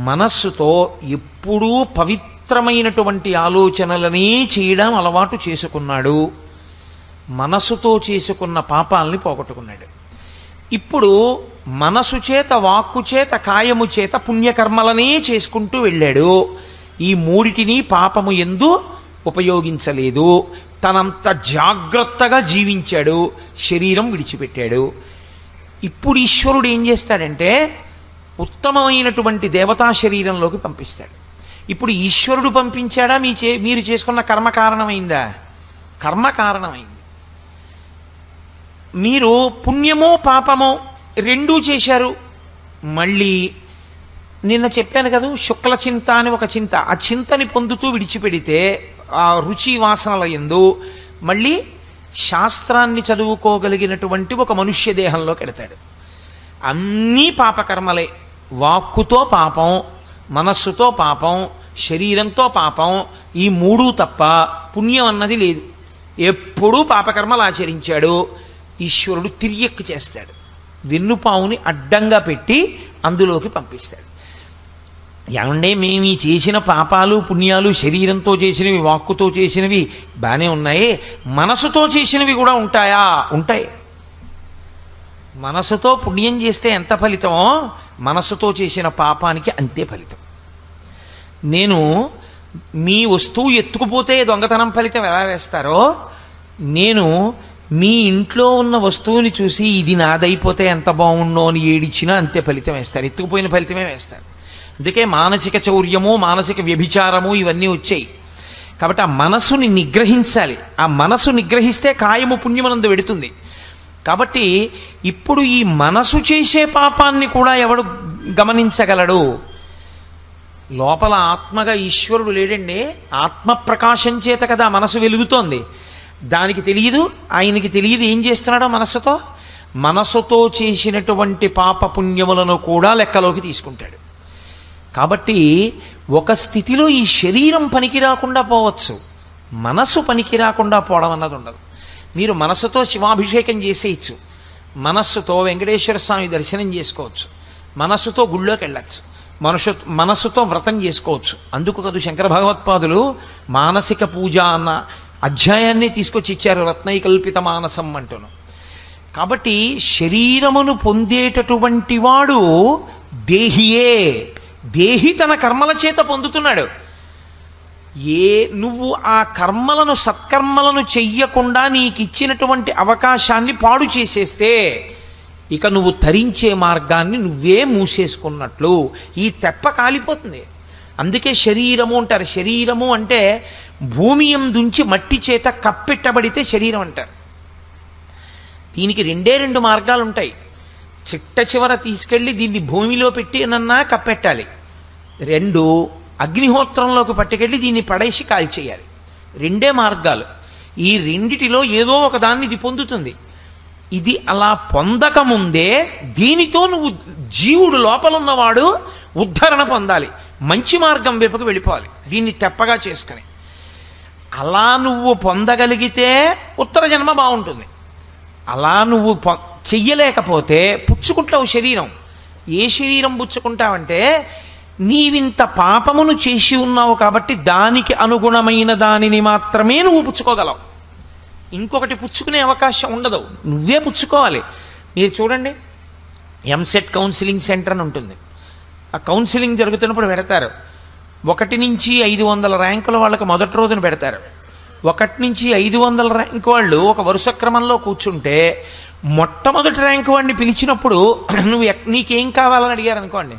మనస్సుతో ఎప్పుడూ పవిత్రమైనటువంటి ఆలోచనలనే చేయడం అలవాటు చేసుకున్నాడు. మనసుతో చేసుకున్న పాపాలని పోగొట్టుకున్నాడు. ఇప్పుడు మనసు చేత, వాక్కు చేత, కాయము చేత పుణ్యకర్మలనే చేసుకుంటూ వెళ్ళాడు. ఈ మూడిటిని పాపము యందు ఉపయోగించలేదు. తనంత జాగ్రత్తగా జీవించాడు, శరీరం విడిచిపెట్టాడు. ఇప్పుడు ఈశ్వరుడు ఏం చేస్తాడంటే ఉత్తమమైనటువంటి దేవతా శరీరంలోకి పంపిస్తాడు. ఇప్పుడు ఈశ్వరుడు పంపించాడా, మీరు చేసుకున్న కర్మ కారణమైందా? కర్మ కారణమైంది. మీరు పుణ్యమో పాపమో రెండూ చేశారు. మళ్ళీ నిన్న చెప్పాను కదా, శుక్ల చింత అని ఒక చింత, ఆ చింతని పొందుతూ విడిచిపెడితే ఆ రుచి వాసనల యందు మళ్ళీ శాస్త్రాన్ని చదువుకోగలిగినటువంటి ఒక మనుష్య దేహంలోకి వెడతాడు. అన్నీ పాపకర్మలే. వాక్కుతో పాపం, మనస్సుతో పాపం, శరీరంతో పాపం, ఈ మూడు తప్ప పుణ్యం అన్నది లేదు. ఎప్పుడూ పాపకర్మలు ఆచరించాడు. ఈశ్వరుడు తిరియక్కు చేస్తాడు. వెన్నుపావుని అడ్డంగా పెట్టి అందులోకి పంపిస్తాడు. ఏమంటే మేము ఈ చేసిన పాపాలు పుణ్యాలు శరీరంతో చేసినవి, వాక్కుతో చేసినవి బాగానే ఉన్నాయి, మనసుతో చేసినవి కూడా ఉంటాయా? ఉంటాయి. మనసుతో పుణ్యం చేస్తే ఎంత ఫలితమో మనసుతో చేసిన పాపానికి అంతే ఫలితం. నేను మీ వస్తువు ఎత్తుకుపోతే దొంగతనం ఫలితం ఎలా వేస్తారో, నేను మీ ఇంట్లో ఉన్న వస్తువుని చూసి ఇది నాదైపోతే ఎంత బాగుండో అని ఏడిచ్చినా అంతే ఫలితం వేస్తారు. ఎత్తుకుపోయిన ఫలితమే వేస్తారు. అందుకే మానసిక చౌర్యము, మానసిక వ్యభిచారము ఇవన్నీ వచ్చాయి. కాబట్టి ఆ మనసుని నిగ్రహించాలి. ఆ మనసు నిగ్రహిస్తే కాయము పుణ్యమనందు వెడుతుంది. కాబట్టి ఇప్పుడు ఈ మనసు చేసే పాపాన్ని కూడా ఎవడు గమనించగలడు? లోపల ఆత్మగా ఈశ్వరుడు లేడండి. ఆత్మ ప్రకాశం చేత కదా మనసు వెలుగుతోంది. దానికి తెలియదు, ఆయనకి తెలియదు ఏం చేస్తున్నాడో మనస్సుతో. మనసుతో చేసినటువంటి పాప పుణ్యములను కూడా లెక్కలోకి తీసుకుంటాడు. కాబట్టి ఒక స్థితిలో ఈ శరీరం పనికి రాకుండా పోవచ్చు, మనసు పనికి రాకుండా పోవడం అన్నది ఉండదు. మీరు మనసుతో శివాభిషేకం చేసేయచ్చు, మనస్సుతో వెంకటేశ్వర స్వామి దర్శనం చేసుకోవచ్చు, మనస్సుతో గుళ్ళోకి వెళ్ళచ్చు, మనస్సుతో వ్రతం చేసుకోవచ్చు. అందుకు కదు శంకర భగవత్పాదులు మానసిక పూజ అన్న అధ్యాయాన్ని తీసుకొచ్చి ఇచ్చారు, రత్నైకల్పిత మానసం అంటును. కాబట్టి శరీరమును పొందేటటువంటి వాడు దేహియే. దేహి తన కర్మల చేత పొందుతున్నాడు. నువ్వు ఆ కర్మలను, సత్కర్మలను చెయ్యకుండా నీకు ఇచ్చినటువంటి అవకాశాన్ని పాడు చేసేస్తే ఇక నువ్వు తరించే మార్గాన్ని నువ్వే మూసేసుకున్నట్లు. ఈ తెప్ప కాలిపోతుంది. అందుకే శరీరము అంటారు. శరీరము అంటే భూమి యందుంచి మట్టి చేత కప్పెట్టబడితే శరీరం అంటారు. దీనికి రెండు మార్గాలు ఉంటాయి. చిట్ట చివర తీసుకెళ్ళి దీన్ని భూమిలో పెట్టి నన్నా కప్పెట్టాలి. 2 అగ్నిహోత్రంలోకి పట్టుకెళ్ళి దీన్ని పడేసి కాల్చేయాలి. 2 మార్గాలు. ఈ రెండిటిలో ఏదో ఒక దాన్ని ఇది పొందుతుంది. ఇది అలా పొందకముందే దీనితో నువ్వు జీవుడు లోపల ఉన్నవాడు ఉద్ధరణ పొందాలి, మంచి మార్గం వైపుకు వెళ్ళిపోవాలి, దీన్ని తెప్పగా చేసుకుని. అలా నువ్వు పొందగలిగితే ఉత్తర జన్మ బాగుంటుంది. అలా నువ్వు చెయ్యలేకపోతే పుచ్చుకుంటావు శరీరం. ఏ శరీరం పుచ్చుకుంటావంటే నీవింత పాపమును చేసి ఉన్నావు కాబట్టి దానికి అనుగుణమైన దానిని మాత్రమే నువ్వు పుచ్చుకోగలవు. ఇంకొకటి పుచ్చుకునే అవకాశం ఉండదు, నువ్వే పుచ్చుకోవాలి. మీరు చూడండి, ఎంసెట్ కౌన్సిలింగ్ సెంటర్ అని ఉంటుంది. ఆ కౌన్సిలింగ్ జరుగుతున్నప్పుడు పెడతారు 1 నుంచి 500 ర్యాంకుల వాళ్ళకి మొదటి రోజున పెడతారు. 1 నుంచి 500 ర్యాంకు వాళ్ళు ఒక వరుస క్రమంలో కూర్చుంటే మొట్టమొదటి ర్యాంకు వాడిని పిలిచినప్పుడు నువ్వు నీకేం కావాలని అడిగారు అనుకోండి,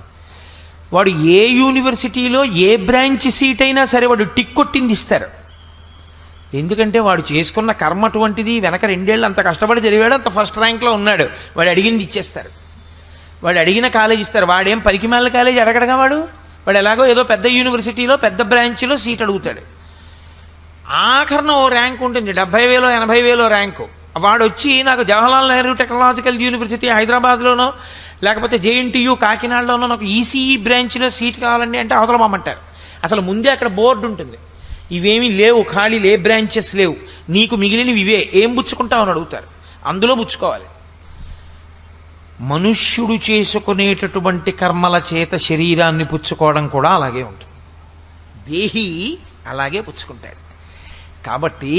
వాడు ఏ యూనివర్సిటీలో ఏ బ్రాంచ్ సీట్ అయినా సరే వాడు టిక్ కొట్టింది ఇస్తారు. ఎందుకంటే వాడు చేసుకున్న కర్మ అటువంటిది, వెనక 2 ఏళ్ళు అంత కష్టపడి చదివాడు, అంత ఫస్ట్ ర్యాంక్లో ఉన్నాడు, వాడు అడిగింది ఇచ్చేస్తారు. వాడు అడిగిన కాలేజ్ ఇస్తారు. వాడేం పరికిమాల కాలేజ్ అడగడగా వాడు ఎలాగో ఏదో పెద్ద యూనివర్సిటీలో పెద్ద బ్రాంచ్లో సీట్ అడుగుతాడు. ఆఖరణ ఓ ర్యాంక్ ఉంటుంది, 70,000 80,000 ర్యాంకు. వాడు వచ్చి నాకు జవహర్లాల్ నెహ్రూ టెక్నాలజికల్ యూనివర్సిటీ హైదరాబాద్లోనో లేకపోతే జేఎన్టీయూ కాకినాడలోనో నాకు ఈసీఈ బ్రాంచ్లో సీట్ కావాలండి అంటే అవతల పంపమంటారు. అసలు ముందే అక్కడ బోర్డు ఉంటుంది, ఇవేమీ లేవు, ఖాళీ ఏ బ్రాంచెస్ లేవు, నీకు మిగిలినవి ఇవే, ఏం పుచ్చుకుంటావని అడుగుతారు. అందులో పుచ్చుకోవాలి. మనుష్యుడు చేసుకునేటటువంటి కర్మల చేత శరీరాన్ని పుచ్చుకోవడం కూడా అలాగే ఉంటుంది. దేహి అలాగే పుచ్చుకుంటాడు. కాబట్టి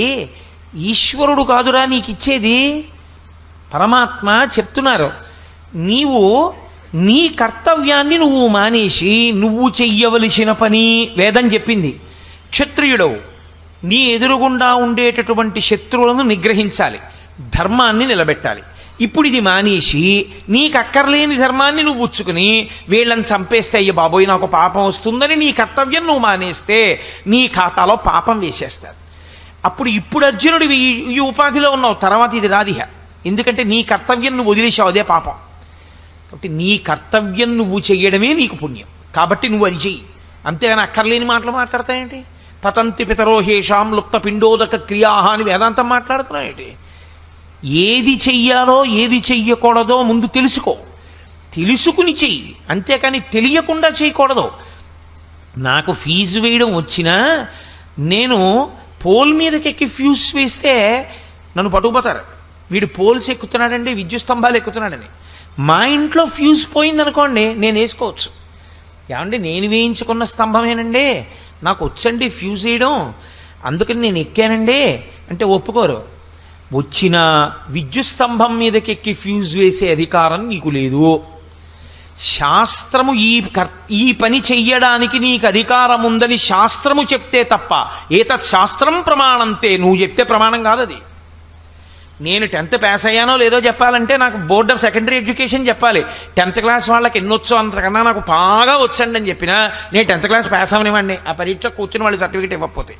ఈశ్వరుడు కాదురా నీకు ఇచ్చేది, పరమాత్మ చెప్తున్నారు. నీవు నీ కర్తవ్యాన్ని నువ్వు మానేసి నువ్వు చెయ్యవలసిన పని వేదం చెప్పింది. క్షత్రియుడవు, నీ ఎదురుగుండా ఉండేటటువంటి శత్రువులను నిగ్రహించాలి, ధర్మాన్ని నిలబెట్టాలి. ఇప్పుడు ఇది మానేసి నీకు అక్కర్లేని ధర్మాన్ని నువ్వు ఉచ్చుకుని వీళ్ళని చంపేస్తే అయ్య బాబోయ్ నాకు పాపం వస్తుందని నీ కర్తవ్యం నువ్వు మానేస్తే నీ ఖాతాలో పాపం వేసేస్తారు. ఇప్పుడు అర్జునుడు ఈ ఉపాధిలో ఉన్నావు, తర్వాత ఇది రాదిహ. ఎందుకంటే నీ కర్తవ్యం నువ్వు వదిలేసావు, అదే పాపం. కాబట్టి నీ కర్తవ్యం నువ్వు చెయ్యడమే నీకు పుణ్యం. కాబట్టి నువ్వు అది చెయ్యి, అంతేగాని అక్కర్లేని మాటలు మాట్లాడతాయేంటి? పతంతి పితరోహేషాం లుప్త పిండోదక క్రియాహ అని వేదాంతం మాట్లాడుతున్నాయేంటి? ఏది చెయ్యాలో ఏది చెయ్యకూడదో ముందు తెలుసుకో, తెలుసుకుని చెయ్యి, అంతేకాని తెలియకుండా చేయకూడదు. నాకు ఫీజు వేయడం వచ్చినా నేను పోల్ మీదకి ఎక్కి ఫ్యూజ్ వేస్తే నన్ను పట్టుకుపోతారు, వీడు పోల్స్ ఎక్కుతున్నాడండి, విద్యుత్ స్తంభాలు ఎక్కుతున్నాడని. మా ఇంట్లో ఫ్యూజ్ పోయిందనుకోండి నేను వేసుకోవచ్చు. ఏమండి నేను వేయించుకున్న స్తంభమేనండి, నాకు వచ్చండి ఫ్యూజ్ వేయడం, అందుకని నేను ఎక్కానండి అంటే ఒప్పుకోరు. వచ్చిన విద్యుత్ స్తంభం మీదకి ఎక్కి ఫ్యూజ్ వేసే అధికారం నీకు లేదు. శాస్త్రము ఈ పని చెయ్యడానికి నీకు అధికారం ఉందని శాస్త్రము చెప్తే తప్ప, ఏతత్ శాస్త్రం ప్రమాణంతే, నువ్వు చెప్తే ప్రమాణం కాదు అది. నేను 10th పాస్ అయ్యానో లేదో చెప్పాలంటే నాకు బోర్డ్ ఆఫ్ సెకండరీ ఎడ్యుకేషన్ చెప్పాలి. 10th క్లాస్ వాళ్ళకి ఎన్నొచ్చో అంతకన్నా నాకు బాగా వచ్చండి అని చెప్పినా నేను 10th క్లాస్ పాస్ అవనివ్వండి, ఆ పరీక్ష కూర్చుని వాళ్ళు సర్టిఫికేట్ ఇవ్వకపోతే.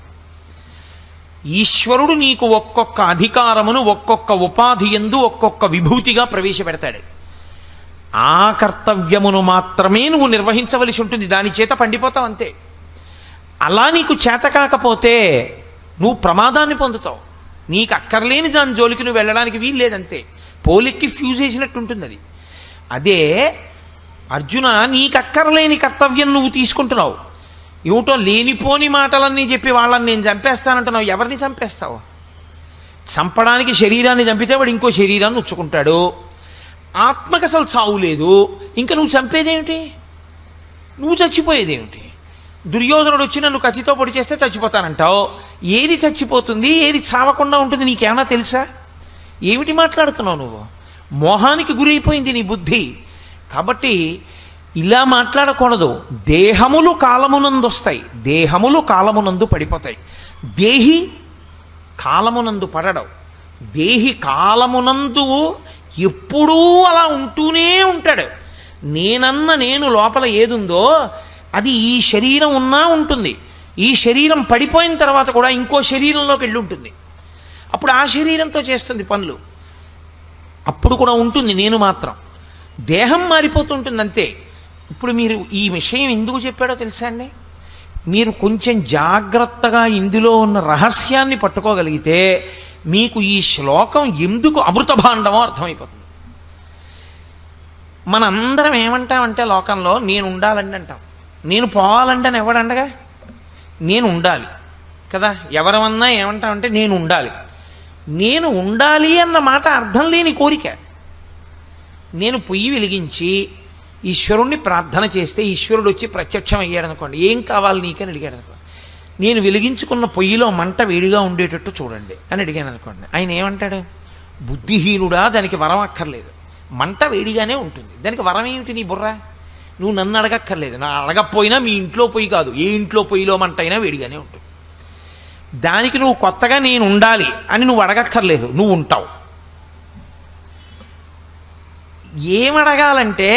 ఈశ్వరుడు నీకు ఒక్కొక్క అధికారమును ఒక్కొక్క ఉపాధి యందు ఒక్కొక్క విభూతిగా ప్రవేశపెడతాడు. ఆ కర్తవ్యమును మాత్రమే నువ్వు నిర్వహించవలసి ఉంటుంది, దాని చేత పండిపోతావు అంతే. అలా నీకు చేత కాకపోతే నువ్వు ప్రమాదాన్ని పొందుతావు. నీకు అక్కర్లేని దాని జోలికి నువ్వు వెళ్ళడానికి వీలు లేదంతే, పోలిక్కి ఫ్యూజ్ వేసినట్టు ఉంటుంది అది. అదే అర్జున, నీకు అక్కర్లేని కర్తవ్యం నువ్వు తీసుకుంటున్నావు, ఏమిటో లేనిపోని మాటలన్నీ చెప్పి వాళ్ళని నేను చంపేస్తానంటున్నావు. ఎవరిని చంపేస్తావు? చంపడానికి శరీరాన్ని చంపితే వాడు ఇంకో శరీరాన్ని ఉచ్చుకుంటాడు. ఆత్మకు అసలు చావు లేదు, ఇంకా నువ్వు చంపేదేమిటి? నువ్వు చచ్చిపోయేదేమిటి? దుర్యోధనుడు వచ్చి నన్ను కత్తితో పొడి చేస్తే చచ్చిపోతానంటావు. ఏది చచ్చిపోతుంది, ఏది చావకుండా ఉంటుంది నీకేమన్నా తెలుసా? ఏమిటి మాట్లాడుతున్నావు నువ్వు? మోహానికి గురైపోయింది నీ బుద్ధి. కాబట్టి ఇలా మాట్లాడకూడదు. దేహములు కాలమునందు వస్తాయి, దేహములు కాలమునందు పడిపోతాయి. దేహి కాలమునందు పడడం. దేహి కాలమునందు ఎప్పుడూ అలా ఉంటూనే ఉంటాడు. నేను లోపల ఏదుందో అది ఈ శరీరం ఉన్నా ఉంటుంది. ఈ శరీరం పడిపోయిన తర్వాత కూడా ఇంకో శరీరంలోకి వెళ్ళి ఉంటుంది. అప్పుడు ఆ శరీరంతో చేస్తుంది పనులు, అప్పుడు కూడా ఉంటుంది. నేను మాత్రం దేహం మారిపోతుంటుంది అంతే. ఇప్పుడు మీరు ఈ విషయం ఎందుకు చెప్పాడో తెలుసా అండి? మీరు కొంచెం జాగ్రత్తగా ఇందులో ఉన్న రహస్యాన్ని పట్టుకోగలిగితే మీకు ఈ శ్లోకం ఎందుకు అమృత భాండమో అర్థమైపోతుంది. మనందరం ఏమంటామంటే లోకంలో నేను ఉండాలండి అంటాం, నేను పోవాలంటే అని ఎవడండగా నేను ఉండాలి కదా. ఎవరమన్నా ఏమంటామంటే నేను ఉండాలి. నేను ఉండాలి అన్న మాట అర్థం లేని కోరిక. నేను పొయ్యి వెలిగించి ఈశ్వరుణ్ణి ప్రార్థన చేస్తే ఈశ్వరుడు వచ్చి ప్రత్యక్షం అయ్యాడు అనుకోండి, ఏం కావాలి నీకని అడిగాడు అనుకోండి, నేను వెలిగించుకున్న పొయ్యిలో మంట వేడిగా ఉండేటట్టు చూడండి అని అడిగాను అనుకోండి, ఆయన ఏమంటాడు? బుద్ధిహీనుడా, దానికి వరం అక్కర్లేదు, మంట వేడిగానే ఉంటుంది, దానికి వరం ఏమిటి నీ బుర్ర? నువ్వు నన్ను అడగక్కర్లేదు, నా అడగకపోయినా మీ ఇంట్లో పొయ్యి కాదు, ఏ ఇంట్లో పొయ్యిలో మంట అయినా వేడిగానే ఉంటుంది. దానికి నువ్వు కొత్తగా నేను ఉండాలి అని నువ్వు అడగక్కర్లేదు, నువ్వు ఉంటావు. ఏమడగాలంటే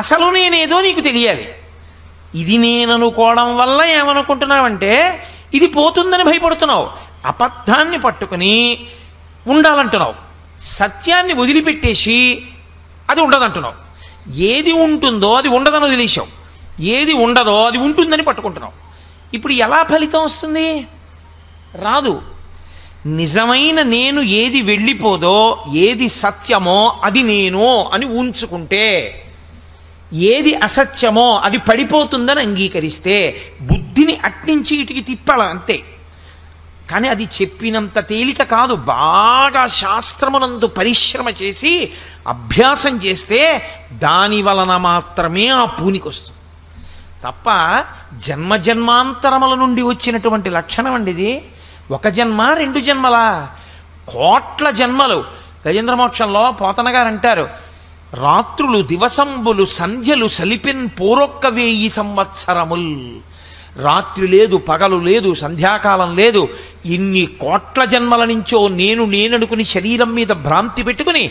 అసలు నేనేదో నీకు తెలియాలి. ఇది నేను అనుకోవడం వల్ల ఏమనుకుంటున్నావంటే ఇది పోతుందని భయపడుతున్నావు, అబద్ధాన్ని పట్టుకుని ఉండాలంటున్నావు, సత్యాన్ని వదిలిపెట్టేసి అది ఉండదంటున్నావు. ఏది ఉంటుందో అది ఉండదని వదిలేసావు, ఏది ఉండదో అది ఉంటుందని పట్టుకుంటున్నావు. ఇప్పుడు ఎలా ఫలితం వస్తుంది? రాదు. నిజమైన నేను ఏది వెళ్ళిపోదో, ఏది సత్యమో అది నేను అని ఉంచుకుంటే, ఏది అసత్యమో అది పడిపోతుందని అంగీకరిస్తే బుద్ధిని అట్నుంచి ఇటుకి తిప్పాల అంతే. కానీ అది చెప్పినంత తేలిక కాదు. బాగా శాస్త్రమునందు పరిశ్రమ చేసి అభ్యాసం చేస్తే దాని వలన మాత్రమే ఆ పూనికి వస్తుంది తప్ప జన్మజన్మాంతరముల నుండి వచ్చినటువంటి లక్షణం అండి ఇది. ఒక జన్మ, 2 జన్మలా, కోట్ల జన్మలు. గజేంద్రమోక్షంలో పోతన గారు అంటారు, రాత్రులు దివసంబులు సంధ్యలు సలిపిన్ పూరొక్క 1000 సంవత్సరముల్. రాత్రి లేదు, పగలు లేదు, సంధ్యాకాలం లేదు. ఇన్ని కోట్ల జన్మల నుంచో నేననుకుని శరీరం మీద భ్రాంతి పెట్టుకుని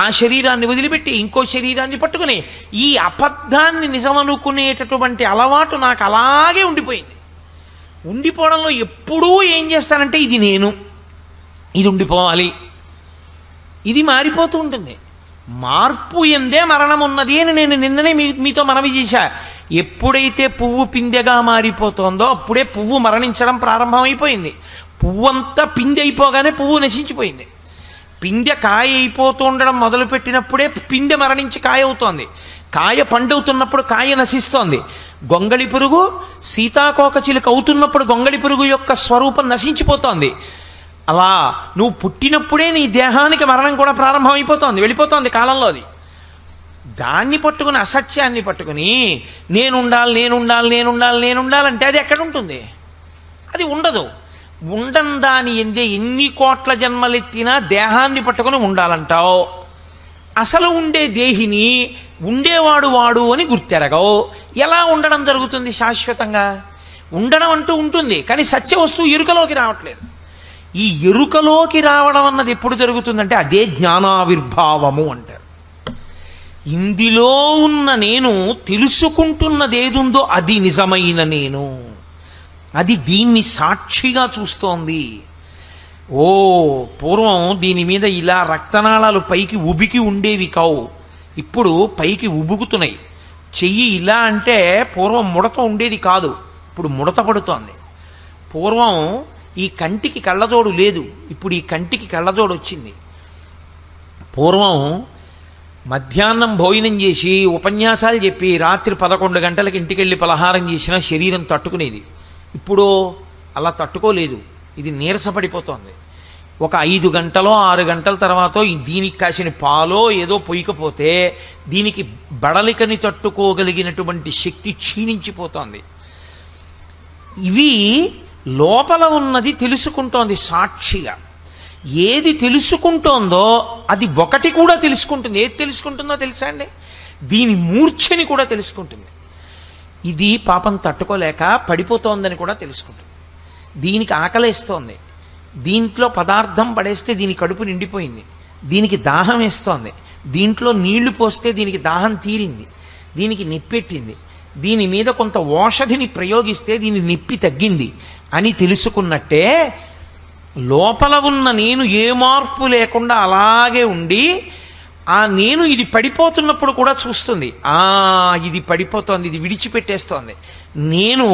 ఆ శరీరాన్ని వదిలిపెట్టి ఇంకో శరీరాన్ని పట్టుకుని ఈ అబద్ధాన్ని నిజమనుకునేటటువంటి అలవాటు నాకు అలాగే ఉండిపోయింది. ఉండిపోవడంలో ఎప్పుడూ ఏం చేస్తానంటే ఇది నేను, ఇది ఉండిపోవాలి, ఇది మారిపోతూ ఉంటుంది. మార్పు ఎందే మరణం ఉన్నది అని నేను నిన్ననే మీతో మనవి చేశా. ఎప్పుడైతే పువ్వు పిందెగా మారిపోతుందో అప్పుడే పువ్వు మరణించడం ప్రారంభమైపోయింది. పువ్వు అంతా పిందె అయిపోగానే పువ్వు నశించిపోయింది. పిందె కాయ అయిపోతూ ఉండడం మొదలుపెట్టినప్పుడే పిందె మరణించి కాయ అవుతోంది. కాయ పండవుతున్నప్పుడు కాయ నశిస్తోంది. గొంగళి పురుగు సీతాకోకచిలుక అవుతున్నప్పుడు గొంగళి పురుగు యొక్క స్వరూపం నశించిపోతోంది. అలా నువ్వు పుట్టినప్పుడే నీ దేహానికి మరణం కూడా ప్రారంభమైపోతోంది, వెళ్ళిపోతోంది కాలంలో. అది దాన్ని పట్టుకుని, అసత్యాన్ని పట్టుకుని నేనుండాలంటే అది ఎక్కడ ఉంటుంది? అది ఉండదు. ఉండని దాని ఎందే ఎన్ని కోట్ల జన్మలెత్తినా దేహాన్ని పట్టుకుని ఉండాలంటావు. అసలు ఉండే దేహిని ఉండేవాడు వాడు అని గుర్తెరగవు. ఎలా ఉండడం జరుగుతుంది శాశ్వతంగా? ఉండడం అంటూ ఉంటుంది, కానీ సత్య వస్తువు ఎరుకలోకి రావట్లేదు. ఈ ఎరుకలోకి రావడం అన్నది ఎప్పుడు జరుగుతుందంటే అదే జ్ఞానావిర్భావము అంటారు. ఇందులో ఉన్న నేను తెలుసుకుంటున్నదేదుందో అది నిజమైన నేను, అది దీన్ని సాక్షిగా చూస్తోంది. ఓ పూర్వం దీని మీద ఇలా రక్తనాళాలు పైకి ఉబికి ఉండేవి కావు, ఇప్పుడు పైకి ఉబుకుతున్నాయి. చెయ్యి ఇలా అంటే పూర్వం ముడత ఉండేది కాదు, ఇప్పుడు ముడత పడుతోంది. పూర్వం ఈ కంటికి కళ్ళజోడు లేదు, ఇప్పుడు ఈ కంటికి కళ్ళజోడు వచ్చింది. పూర్వం మధ్యాహ్నం భోజనం చేసి ఉపన్యాసాలు చెప్పి రాత్రి 11 గంటలకు ఇంటికి వెళ్ళి పలహారం చేసినా శరీరం తట్టుకునేది. ఇప్పుడు అలా తట్టుకోలేదు, ఇది నీరసపడిపోతోంది. ఒక 5 గంటలో 6 గంటల తర్వాత దీనికి కాసిన పాలో ఏదో పొయ్యకపోతే దీనికి బడలికని తట్టుకోగలిగినటువంటి శక్తి క్షీణించిపోతోంది. ఇవి లోపల ఉన్నది తెలుసుకుంటోంది సాక్షిగా. ఏది తెలుసుకుంటోందో అది ఒకటి కూడా తెలుసుకుంటుంది. ఏది తెలుసుకుంటుందో తెలుసా అండి? దీని మూర్ఛని కూడా తెలుసుకుంటుంది. ఇది పాపం తట్టుకోలేక పడిపోతోందని కూడా తెలుసుకుంటుంది. దీనికి ఆకలేస్తోంది, దీంట్లో పదార్థం పడేస్తే దీని కడుపు నిండిపోయింది, దీనికి దాహం వేస్తోంది, దీంట్లో నీళ్లు పోస్తే దీనికి దాహం తీరింది, దీనికి నిప్పెట్టింది, దీని మీద కొంత ఓషధిని ప్రయోగిస్తే దీని నిప్పి తగ్గింది అని తెలుసుకున్నట్టే లోపల ఉన్న నేను ఏ మార్పు లేకుండా అలాగే ఉండి ఆ నేను ఇది పడిపోతున్నప్పుడు కూడా చూస్తుంది. ఇది పడిపోతోంది, ఇది విడిచిపెట్టేస్తోంది. నేను